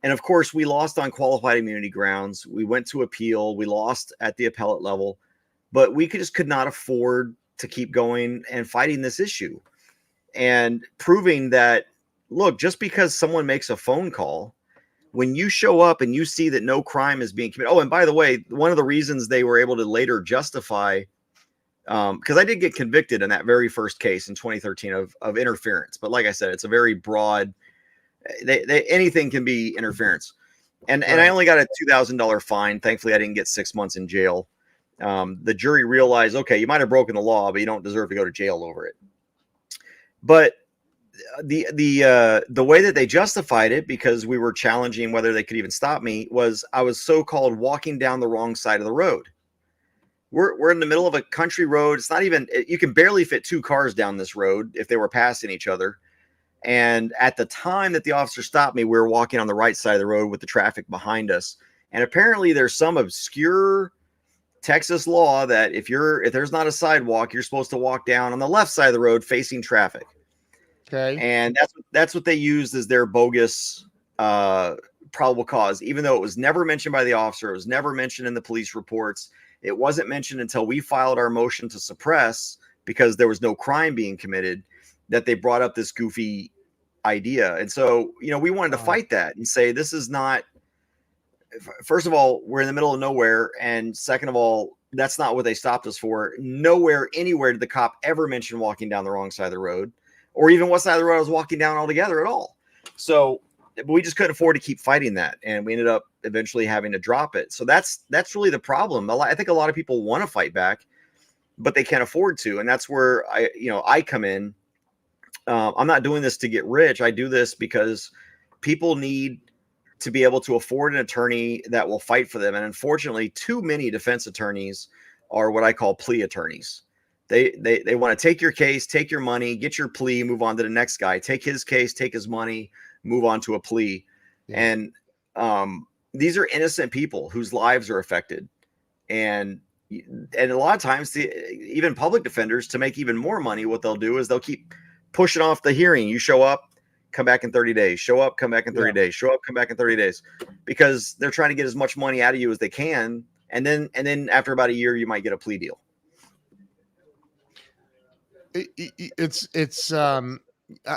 And of course, we lost on qualified immunity grounds. We went to appeal. We lost at the appellate level, but we just could not afford to keep going and fighting this issue and proving that, look, just because someone makes a phone call, when you show up and you see that no crime is being committed. Oh, and by the way, one of the reasons they were able to later justify, because I did get convicted in that very first case in 2013 of interference. But like I said, it's a very broad, anything can be interference. And I only got a $2,000 fine. Thankfully, I didn't get 6 months in jail. The jury realized, okay, you might have broken the law, but you don't deserve to go to jail over it. But the way that they justified it, because we were challenging whether they could even stop me, was I was so-called walking down the wrong side of the road. We're in the middle of a country road. It's not even, you can barely fit two cars down this road if they were passing each other. And at the time that the officer stopped me, we were walking on the right side of the road with the traffic behind us. And apparently there's some obscure Texas law that if there's not a sidewalk, you're supposed to walk down on the left side of the road facing traffic. Okay. And that's what they used as their bogus probable cause, even though it was never mentioned by the officer. It was never mentioned in the police reports. It wasn't mentioned until we filed our motion to suppress, because there was no crime being committed, that they brought up this goofy idea. And so, we wanted to fight that and say, this is not, first of all, we're in the middle of nowhere. And second of all, that's not what they stopped us for. Nowhere, anywhere did the cop ever mention walking down the wrong side of the road, or even what side of the road I was walking down altogether at all. So we just couldn't afford to keep fighting that. And we ended up eventually having to drop it. So that's really the problem. I think a lot of people want to fight back, but they can't afford to. And that's where I come in. I'm not doing this to get rich. I do this because people need to be able to afford an attorney that will fight for them. And unfortunately, too many defense attorneys are what I call plea attorneys. They want to take your case, take your money, get your plea, move on to the next guy, take his case, take his money, move on to a plea. Yeah. And these are innocent people whose lives are affected. And a lot of times, even public defenders, to make even more money, what they'll do is they'll keep pushing off the hearing. You show up, come back in 30 days, show up, come back in 30 days, show up, come back in 30 days, because they're trying to get as much money out of you as they can and then after about a year, you might get a plea deal.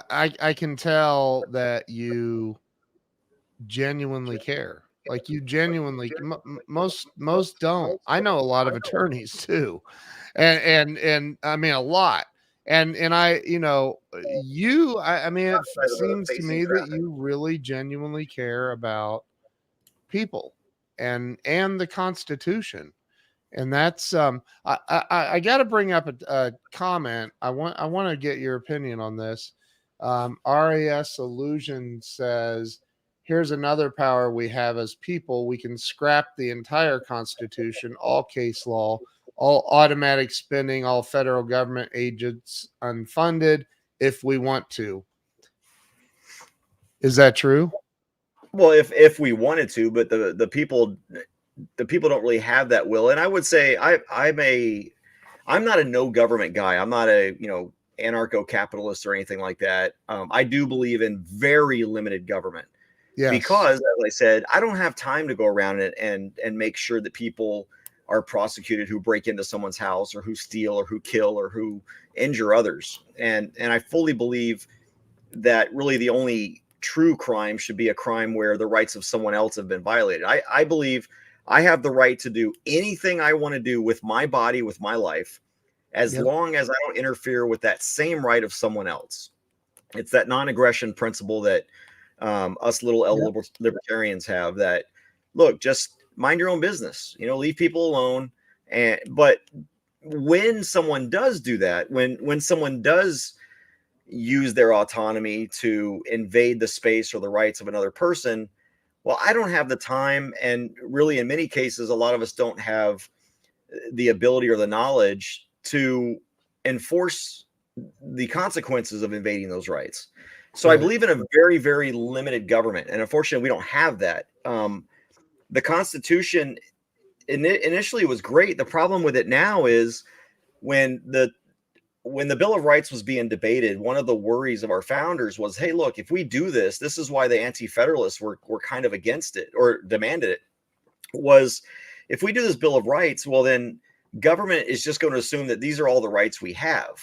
I can tell that you genuinely care. Like you genuinely, most don't. I know a lot of attorneys too, and I mean a lot. And I, I mean, it seems to me that you really genuinely care about people and the Constitution. And that's I got to bring up a comment. I want to get your opinion on this. RAS Illusion says, "Here's another power we have as people. We can scrap the entire Constitution, all case law, all automatic spending, all federal government agents unfunded, if we want to." Is that true? Well, if we wanted to, but the people don't really have that will. And I would say I'm not a no government guy. I'm not a anarcho-capitalist or anything like that. I do believe in very limited government. Yes. Because, as I said, I don't have time to go around it and make sure that people are prosecuted who break into someone's house or who steal or who kill or who injure others. And I fully believe that really the only true crime should be a crime where the rights of someone else have been violated. I believe I have the right to do anything I want to do with my body, with my life, as long as I don't interfere with that same right of someone else. It's that non-aggression principle that us little L libertarians have, that, look, just mind your own business, leave people alone. But when someone does do that, when someone does use their autonomy to invade the space or the rights of another person, well, I don't have the time. And really, in many cases, a lot of us don't have the ability or the knowledge to enforce the consequences of invading those rights. So I believe in a very, very limited government. And unfortunately, we don't have that. The Constitution initially was great. The problem with it now is when the Bill of Rights was being debated, one of the worries of our founders was, hey, look, if we do this, this is why the anti-federalists were kind of against it or demanded it, was if we do this Bill of Rights, well, then government is just going to assume that these are all the rights we have.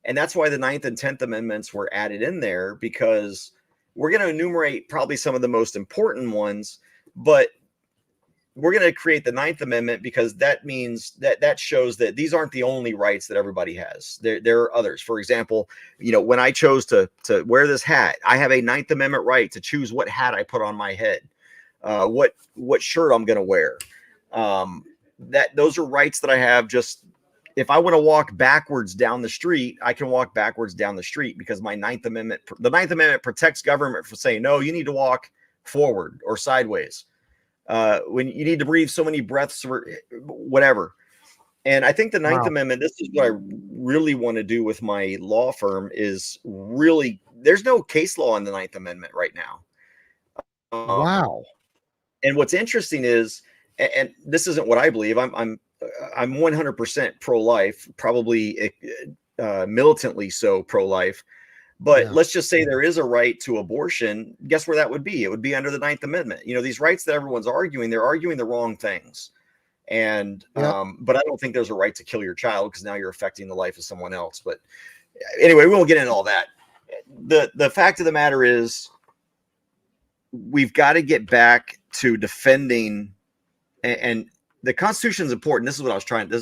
And that's why the 9th and 10th Amendments were added in there, because we're going to enumerate probably some of the most important ones, but we're going to create the 9th Amendment because that means that shows that these aren't the only rights that everybody has. There are others. For example, when I chose to wear this hat, I have a 9th Amendment right to choose what hat I put on my head, what shirt I'm going to wear. Those are rights that I have. Just if I want to walk backwards down the street, I can walk backwards down the street because the 9th Amendment protects government from saying, no, you need to walk forward or sideways. When you need to breathe so many breaths or whatever. And I think the 9th Amendment, this is what I really want to do with my law firm, is really, there's no case law on the 9th Amendment right now. Wow. And what's interesting is, and this isn't what I believe, I'm 100% pro-life, probably militantly so pro-life. But let's just say there is a right to abortion. Guess where that would be? It would be under the 9th Amendment. These rights that everyone's arguing, they're arguing the wrong things. And but I don't think there's a right to kill your child, because now you're affecting the life of someone else. But anyway, we won't get into all that. The fact of the matter is, we've got to get back to defending, and the Constitution is important. This is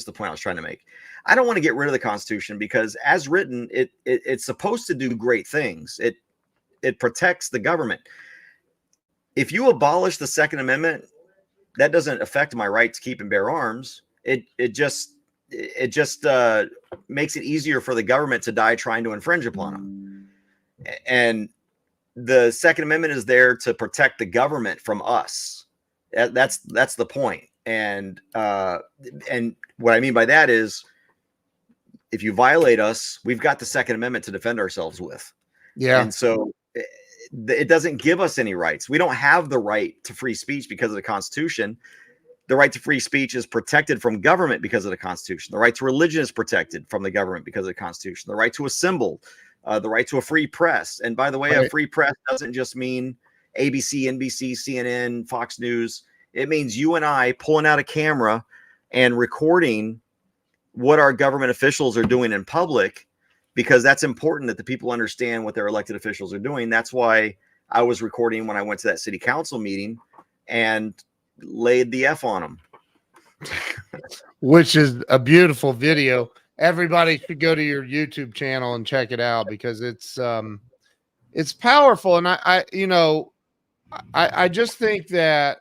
the point I was trying to make. I don't want to get rid of the Constitution because, as written, it's supposed to do great things. It protects the government. If you abolish the Second Amendment, that doesn't affect my right to keep and bear arms. It just makes it easier for the government to die trying to infringe upon them. And the Second Amendment is there to protect the government from us. That's the point. And what I mean by that is, if you violate us, we've got the Second Amendment to defend ourselves with. Yeah. And so it doesn't give us any rights. We don't have the right to free speech because of the Constitution. The right to free speech is protected from government because of the Constitution. The right to religion is protected from the government because of the Constitution. The right to assemble, the right to a free press. And by the way, a free press doesn't just mean ABC, NBC, CNN, Fox News. It means you and I pulling out a camera and recording what our government officials are doing in public, because that's important that the people understand what their elected officials are doing. That's why I was recording when I went to that city council meeting and laid the F on them. Which is a beautiful video. Everybody should go to your YouTube channel and check it out, because it's powerful. And I just think that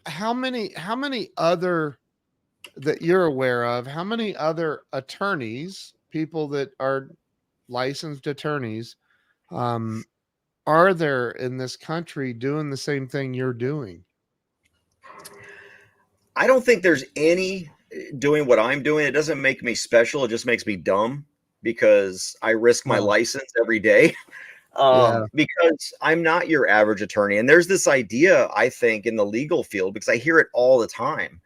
how many other that you're aware of, how many other attorneys, people that are licensed attorneys, are there in this country doing the same thing you're doing? I don't think there's any doing what I'm doing. It doesn't make me special. It just makes me dumb, because I risk my license every day. Because I'm not your average attorney. And there's this idea, I think, in the legal field, because I hear it all the time.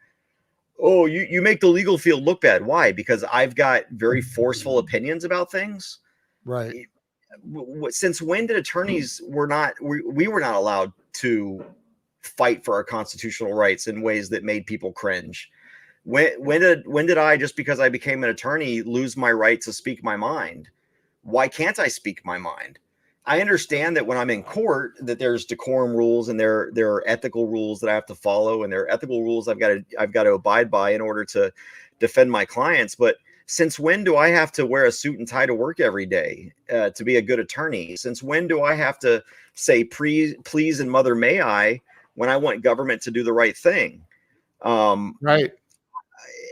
Oh, you make the legal field look bad. Why? Because I've got very forceful opinions about things. Right. Since when did attorneys we were not allowed to fight for our constitutional rights in ways that made people cringe? When did I, just because I became an attorney, lose my right to speak my mind? Why can't I speak my mind? I understand that when I'm in court, that there's decorum rules and there are ethical rules that I have to follow, and there are ethical rules I've got to abide by in order to defend my clients. But since when do I have to wear a suit and tie to work every day to be a good attorney? Since when do I have to say please and mother may I when I want government to do the right thing? Right.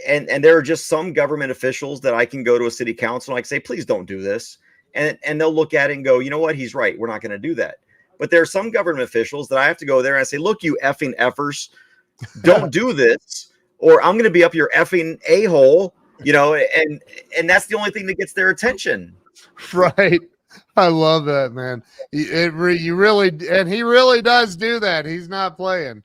And there are just some government officials that I can go to a city council and I can say, please don't do this. And they'll look at it and go, you know what? He's right. We're not going to do that. But there are some government officials that I have to go there and I say, look, you effing effers, don't do this, or I'm going to be up your effing a-hole, and that's the only thing that gets their attention. Right. I love that, man. You really, and he really does do that. He's not playing.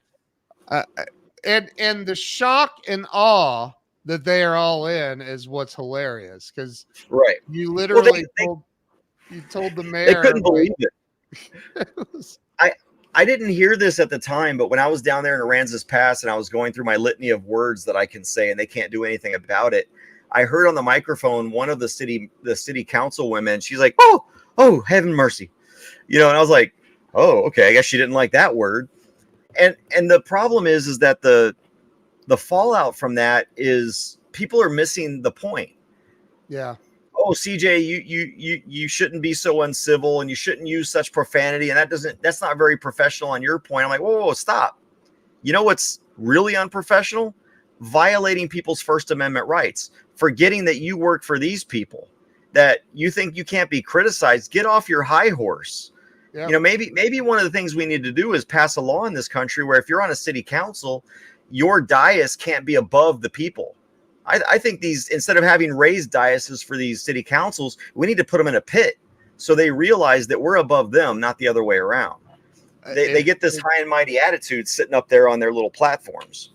And the shock and awe that they are all in is what's hilarious, because right, you literally told the mayor, they couldn't believe it. I didn't hear this at the time, but when I was down there in Aransas Pass and I was going through my litany of words that I can say and they can't do anything about it, I heard on the microphone one of the city council women. She's like, oh, heaven mercy, and I was like, oh, okay, I guess she didn't like that word. And the problem is that the fallout from that is people are missing the point. Yeah. Oh, CJ, you shouldn't be so uncivil and you shouldn't use such profanity, and that's not very professional on your point. I'm like, whoa, stop. You know what's really unprofessional? Violating people's First Amendment rights, forgetting that you work for these people, that you think you can't be criticized. Get off your high horse. Yeah. Maybe one of the things we need to do is pass a law in this country where if you're on a city council, your dais can't be above the people. I think instead of having raised daises for these city councils, we need to put them in a pit so they realize that we're above them, not the other way around. They get this high and mighty attitude sitting up there on their little platforms.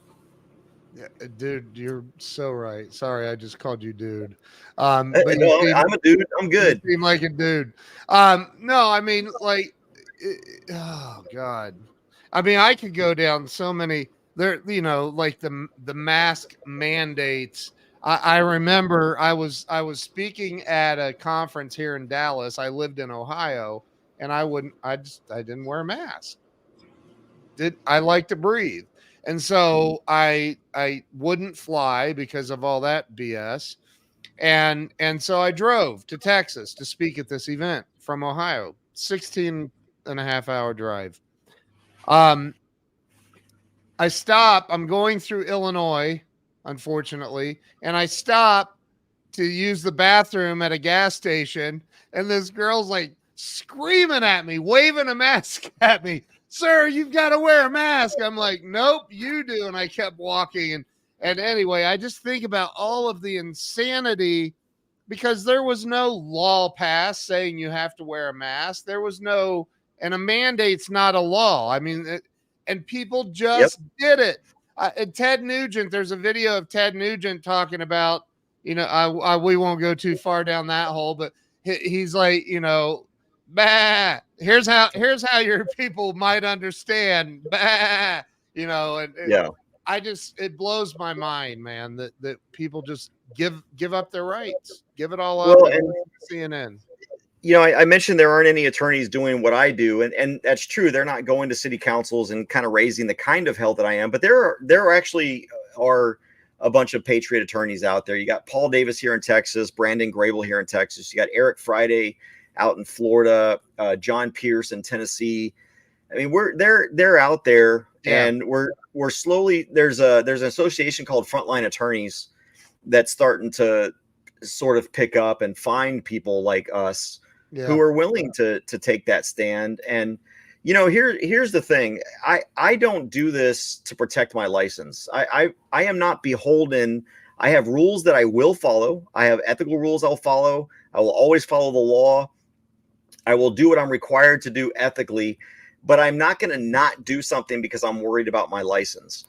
Yeah, dude, you're so right. Sorry, I just called you dude. But no, I'm a dude. I'm good. You seem like a dude. No, I mean, like, oh God. I mean, I could go down so many there, like the mask mandates. I remember I was speaking at a conference here in Dallas. I lived in Ohio, and I didn't wear a mask. I like to breathe. And so I wouldn't fly because of all that BS. And so I drove to Texas to speak at this event from Ohio, 16 and a half hour drive. I stop. I'm going through Illinois, unfortunately, and I stop to use the bathroom at a gas station. And this girl's like screaming at me, waving a mask at me. Sir, you've got to wear a mask. I'm like, nope, you do. And I kept walking. And anyway, I just think about all of the insanity, because there was no law passed saying you have to wear a mask. There was no, and a mandate's not a law. I mean, and people just did it. And Ted Nugent, there's a video of Ted Nugent talking about, we won't go too far down that hole, but he's like, bah, here's how your people might understand. Bah, you know, and Yeah. it blows my mind, man, that people just give up their rights, give it all up Well, and and listen to CNN. I mentioned there aren't any attorneys doing what I do, and that's true. They're not going to city councils and kind of raising the kind of hell that I am. But there actually are a bunch of Patriot attorneys out there. You got Paul Davis here in Texas, Brandon Grable here in Texas. You got Eric Friday out in Florida, John Pierce in Tennessee. I mean, they're out there, Yeah. and we're slowly. There's an association called Frontline Attorneys that's starting to sort of pick up and find people like us who are willing to take that stand. And here's the thing. I don't do this to protect my license. I am not beholden. I have rules that I will follow. I have ethical rules I'll follow. I will always follow the law. I will do what I'm required to do ethically, but I'm not going to not do something because I'm worried about my license.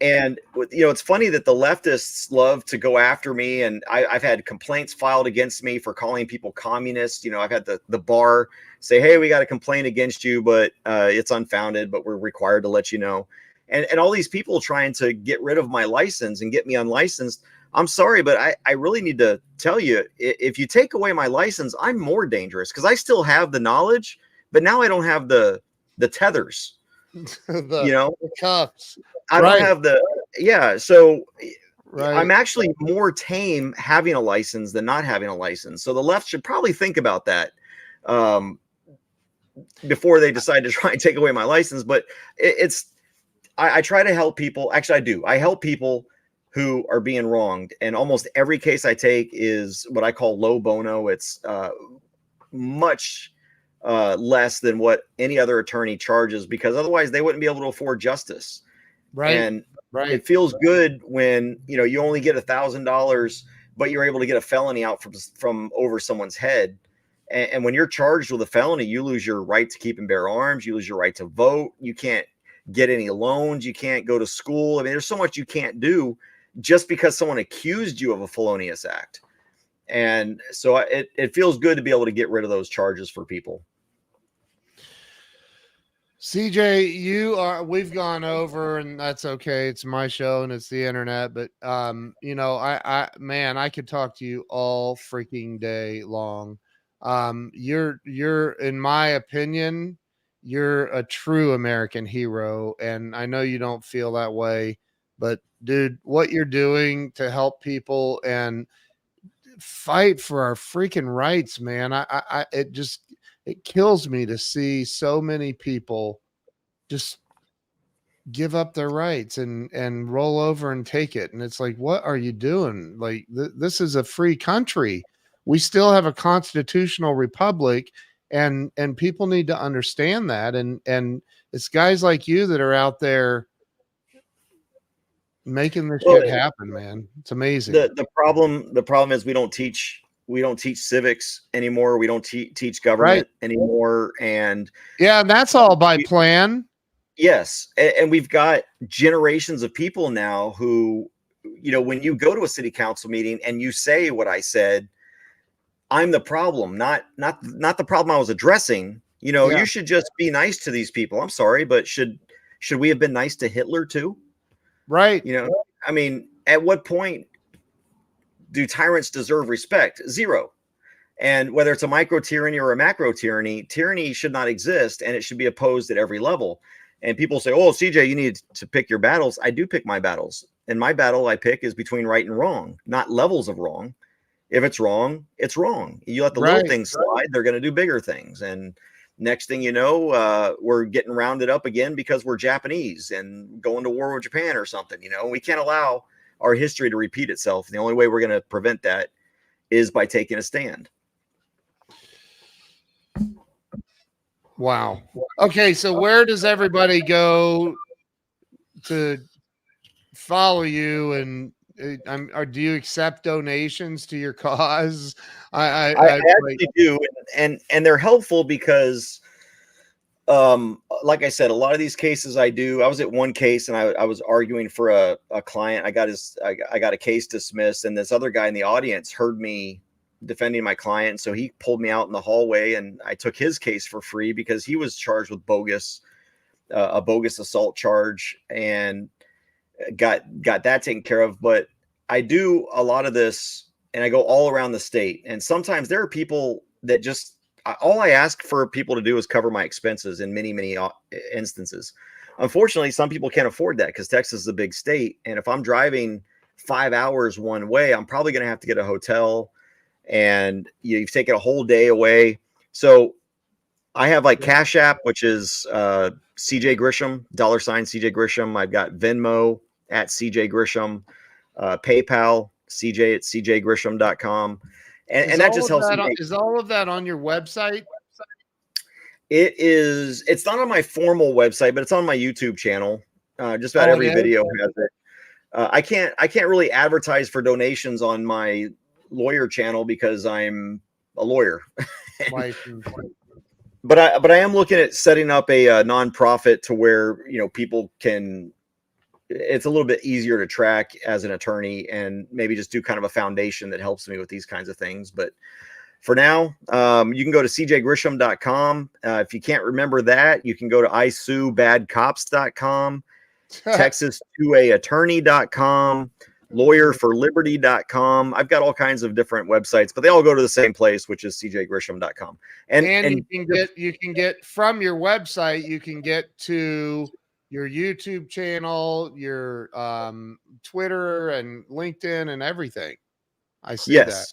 And it's funny that the leftists love to go after me, and I've had complaints filed against me for calling people communists. I've had the bar say, "Hey, we got a complaint against you, but it's unfounded, but we're required to let you know." And all these people trying to get rid of my license and get me unlicensed. I'm sorry, but I really need to tell you, if you take away my license, I'm more dangerous because I still have the knowledge, but now I don't have the tethers. the cuffs. I don't have so Right. I'm actually more tame having a license than not having a license. So the left should probably think about that before they decide to try and take away my license. But I try to help people. Actually, I do. I help people who are being wronged. And almost every case I take is what I call low bono. It's much less than what any other attorney charges, because otherwise they wouldn't be able to afford justice. Right. And it feels good when you only get $1,000, but you're able to get a felony out from over someone's head. And when you're charged with a felony, you lose your right to keep and bear arms. You lose your right to vote. You can't get any loans. You can't go to school. I mean, there's so much you can't do just because someone accused you of a felonious act. And so it feels good to be able to get rid of those charges for people. CJ, we've gone over, and that's okay. It's my show and it's the internet, but I could talk to you all freaking day long. You're in my opinion, you're a true American hero, and I know you don't feel that way, but dude, what you're doing to help people and fight for our freaking rights, man. It kills me to see so many people just give up their rights and roll over and take it. And it's like, what are you doing? Like, this is a free country. We still have a constitutional republic, and people need to understand that. And it's guys like you that are out there making this shit happen, man. It's amazing. The problem is we don't teach civics anymore. We don't teach government anymore. And that's all by plan. Yes. And we've got generations of people now who, when you go to a city council meeting and you say what I said, I'm the problem, not the problem I was addressing. You should just be nice to these people. I'm sorry, but should we have been nice to Hitler too? Right. I mean, at what point do tyrants deserve respect? Zero. And whether it's a micro tyranny or a macro tyranny, tyranny should not exist, and it should be opposed at every level. And people say, "Oh, CJ, you need to pick your battles." I do pick my battles. And my battle I pick is between right and wrong, not levels of wrong. If it's wrong, it's wrong. You let the little things slide, they're going to do bigger things. And next thing you know, we're getting rounded up again because we're Japanese and going to war with Japan or something. We can't allow our history to repeat itself. The only way we're going to prevent that is by taking a stand. Wow. Okay, so where does everybody go to follow you? And do you accept donations to your cause? I actually do, and they're helpful because, like I said, a lot of these cases I was at one case and I was arguing for a client. I got a case dismissed, and this other guy in the audience heard me defending my client. So he pulled me out in the hallway, and I took his case for free because he was charged with a bogus assault charge, and got that taken care of. But I do a lot of this, and I go all around the state. And sometimes there are people that just, all I ask for people to do is cover my expenses in many, many instances. Unfortunately, some people can't afford that because Texas is a big state. And if I'm driving 5 hours one way, I'm probably going to have to get a hotel, and you've taken a whole day away. So I have like Cash App, which is CJ Grisham, $ CJ Grisham. I've got Venmo at CJ Grisham, PayPal, CJ at CJGrisham.com. And that just helps me. Is all of that on your website? It is. It's not on my formal website, but it's on my YouTube channel. Just about every video has it. I can't really advertise for donations on my lawyer channel because I'm a lawyer. But I am looking at setting up a nonprofit to where, people can, it's a little bit easier to track as an attorney, and maybe just do kind of a foundation that helps me with these kinds of things. But for now, you can go to cjgrisham.com. If you can't remember that, you can go to isuebadcops.com, texas2aattorney.com, lawyerforliberty.com. I've got all kinds of different websites, but they all go to the same place, which is cjgrisham.com. And you can get from your website, you can get to your YouTube channel, your Twitter and LinkedIn and everything. I see that.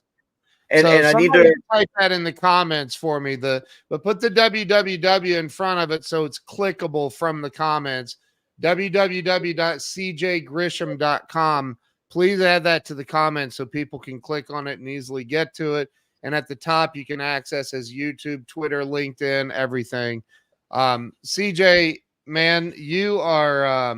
And I need to type that in the comments for me. But put the www in front of it so it's clickable from the comments. www.cjgrisham.com. Please add that to the comments so people can click on it and easily get to it. And at the top, you can access as YouTube, Twitter, LinkedIn, everything. CJ, man, you are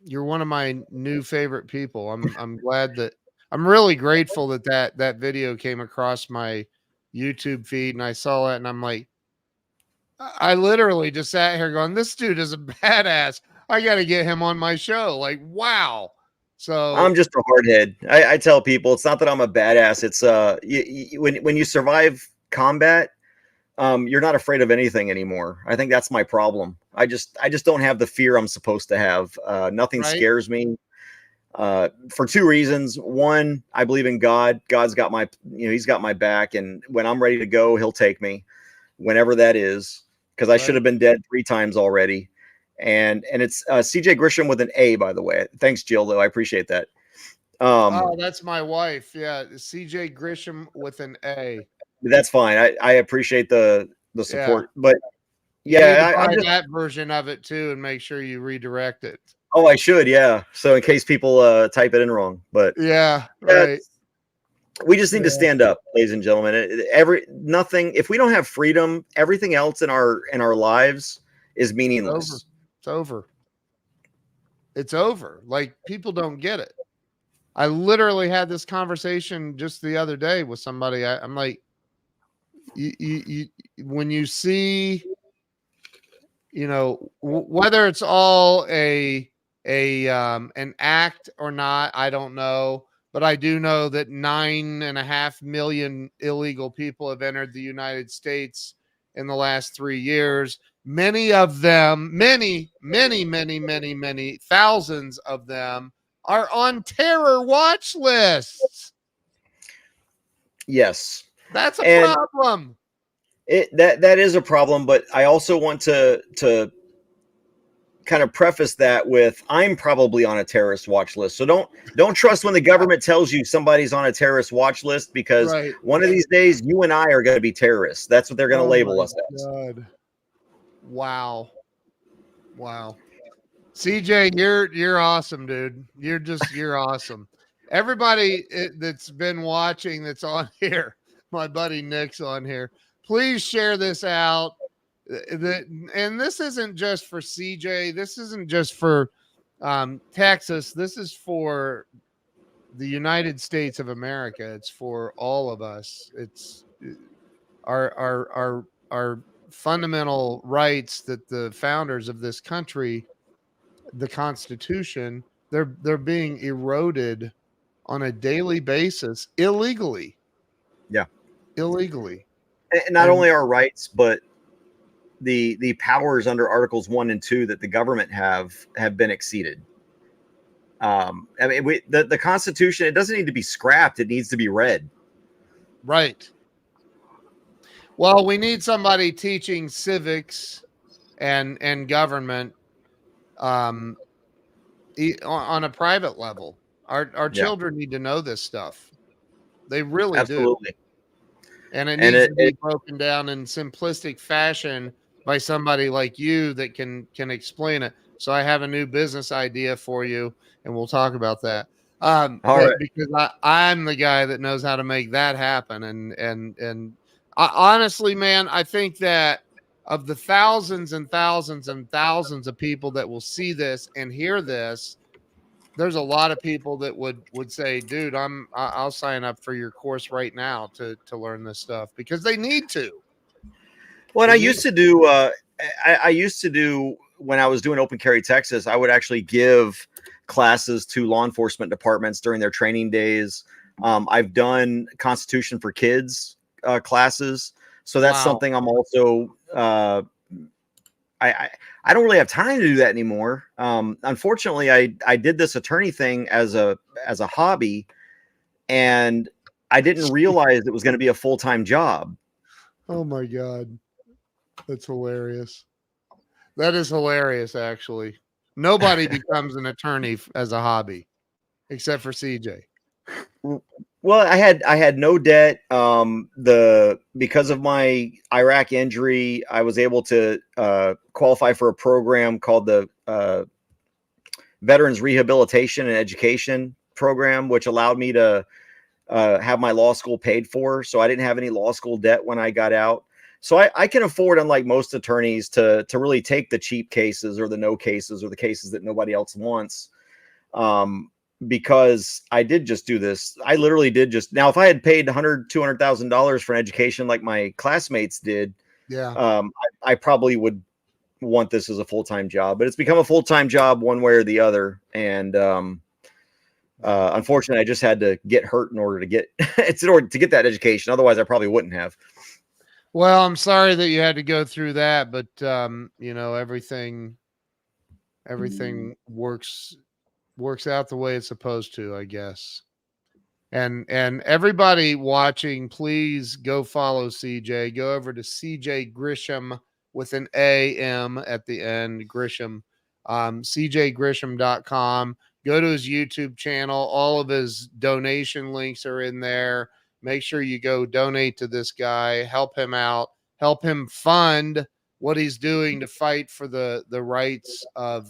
you're one of my new favorite people. I'm glad that. I'm really grateful that video came across my YouTube feed, and I saw it, and I'm like, I literally just sat here going, this dude is a badass. I got to get him on my show. Like, wow. So I'm just a hardhead. I tell people it's not that I'm a badass. It's when you survive combat, you're not afraid of anything anymore. I think that's my problem. I just don't have the fear I'm supposed to have. Nothing scares me. For two reasons. One, I believe in God. God's got he's got my back. And when I'm ready to go, he'll take me whenever that is, because I should have been dead 3 times already. And it's CJ Grisham with an A, by the way. Thanks, Jill, though. I appreciate that. Oh, that's my wife. Yeah. CJ Grisham with an A. That's fine. I appreciate the support, but I'm just that version of it too, and make sure you redirect it. Oh, I should, yeah. So in case people type it in wrong, but right. We just need to stand up, ladies and gentlemen. If we don't have freedom, everything else in our lives is meaningless. It's over. It's over. Like, people don't get it. I literally had this conversation just the other day with somebody. I'm like, when you see, whether it's all an act or not, I don't know, but I do know that 9.5 million illegal people have entered the United States in the last 3 years. Many of them, many thousands of them are on terror watch lists. Yes. That's a problem. That is a problem, but I also want to kind of preface that with, I'm probably on a terrorist watch list. So don't trust when the government tells you somebody's on a terrorist watch list, because one of these days you and I are going to be terrorists. That's what they're going to label us as. God. Wow. CJ, you're awesome, dude. You're awesome. Everybody that's been watching, that's on here, my buddy Nick's on here, please share this out. And this isn't just for CJ. This isn't just for Texas. This is for the United States of America. It's for all of us. It's our fundamental rights that the founders of this country, the Constitution, they're being eroded on a daily basis illegally. Yeah. Illegally. And not only our rights, but the powers under Articles 1 and 2 that the government have been exceeded. I mean, the Constitution, it doesn't need to be scrapped. It needs to be read. Right. Well, we need somebody teaching civics and government on a private level. Our children need to know this stuff. They really do. Absolutely. And it needs to be broken down in simplistic fashion by somebody like you that can explain it. So I have a new business idea for you, and we'll talk about that. All right. Because I'm the guy that knows how to make that happen. And honestly, man, I think that of the thousands and thousands and thousands of people that will see this and hear this, there's a lot of people that would say, dude, I'll sign up for your course right now to learn this stuff, because they need to. Well, I used to do, I used to do, when I was doing Open Carry Texas, I would actually give classes to law enforcement departments during their training days. I've done Constitution for Kids classes. So that's something I'm also, I don't really have time to do that anymore. Unfortunately, I did this attorney thing as a hobby, and I didn't realize it was going to be a full-time job. Oh my God. That's hilarious. That is hilarious. Actually, nobody becomes an attorney as a hobby except for CJ. Well, I had no debt. Because of my Iraq injury, I was able to qualify for a program called the Veterans Rehabilitation and Education Program, which allowed me to have my law school paid for. So I didn't have any law school debt when I got out. So I can afford, unlike most attorneys, to really take the cheap cases or the no cases or the cases that nobody else wants. Because I did just do this. I literally did just, now if I had paid $200,000 for an education like my classmates did, I probably would want this as a full-time job, but it's become a full-time job one way or the other. And unfortunately, I just had to get hurt in order to get that education. Otherwise, I probably wouldn't have. Well, I'm sorry that you had to go through that, but you know, everything works out the way it's supposed to, I guess. And everybody watching, please go follow CJ. Go over to CJ Grisham with an AM at the end, Grisham, cjgrisham.com. Go to his YouTube channel. All of his donation links are in there. Make sure you go donate to this guy, help him out, help him fund what he's doing to fight for the rights of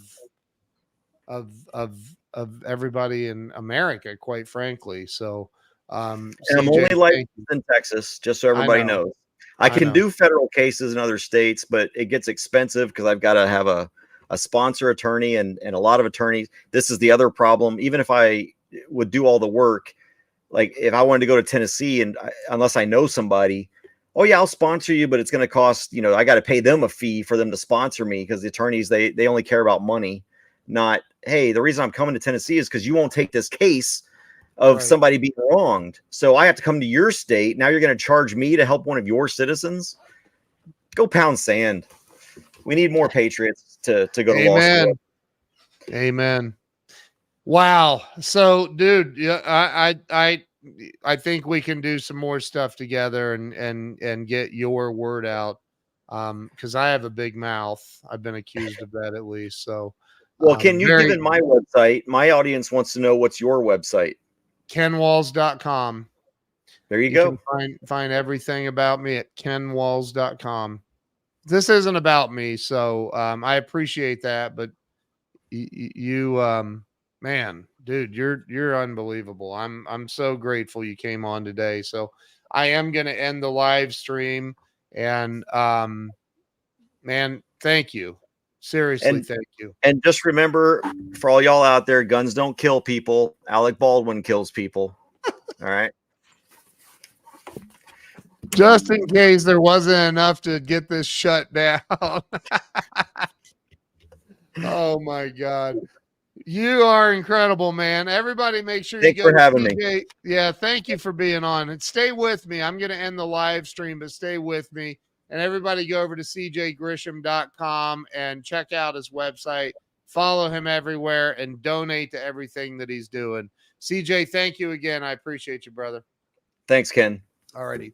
everybody in America, quite frankly. So, and CJ, I'm only licensed in Texas, just so everybody knows. I can do federal cases in other states, but it gets expensive because I've got to have a sponsor attorney and a lot of attorneys. This is the other problem. Even if I would do all the work, like if I wanted to go to Tennessee and unless I know somebody, oh yeah, I'll sponsor you, but it's going to cost, you know, I got to pay them a fee for them to sponsor me, because the attorneys, they only care about money, not, hey, the reason I'm coming to Tennessee is because you won't take this case of somebody being wronged. So I have to come to your state. Now you're going to charge me to help one of your citizens? Go pound sand. We need more patriots to go to law school. Amen. Wow. So, dude, yeah, I think we can do some more stuff together and get your word out. Because I have a big mouth. I've been accused of that, at least. So, well, Ken, you've given my website. My audience wants to know, what's your website? KenWalls.com. There you go. Can find everything about me at KenWalls.com. This isn't about me, so I appreciate that, but you man, dude, you're unbelievable. I'm so grateful you came on today. So I am going to end the live stream, and man, thank you. Seriously, thank you. And just remember, for all y'all out there, guns don't kill people. Alec Baldwin kills people. All right. Just in case there wasn't enough to get this shut down. Oh my God. You are incredible, man. Everybody make sure Thanks you go for to having me. CJ. Yeah, thank you for being on. And stay with me. I'm going to end the live stream, but stay with me. And everybody go over to cjgrisham.com and check out his website. Follow him everywhere and donate to everything that he's doing. CJ, thank you again. I appreciate you, brother. Thanks, Ken. All righty.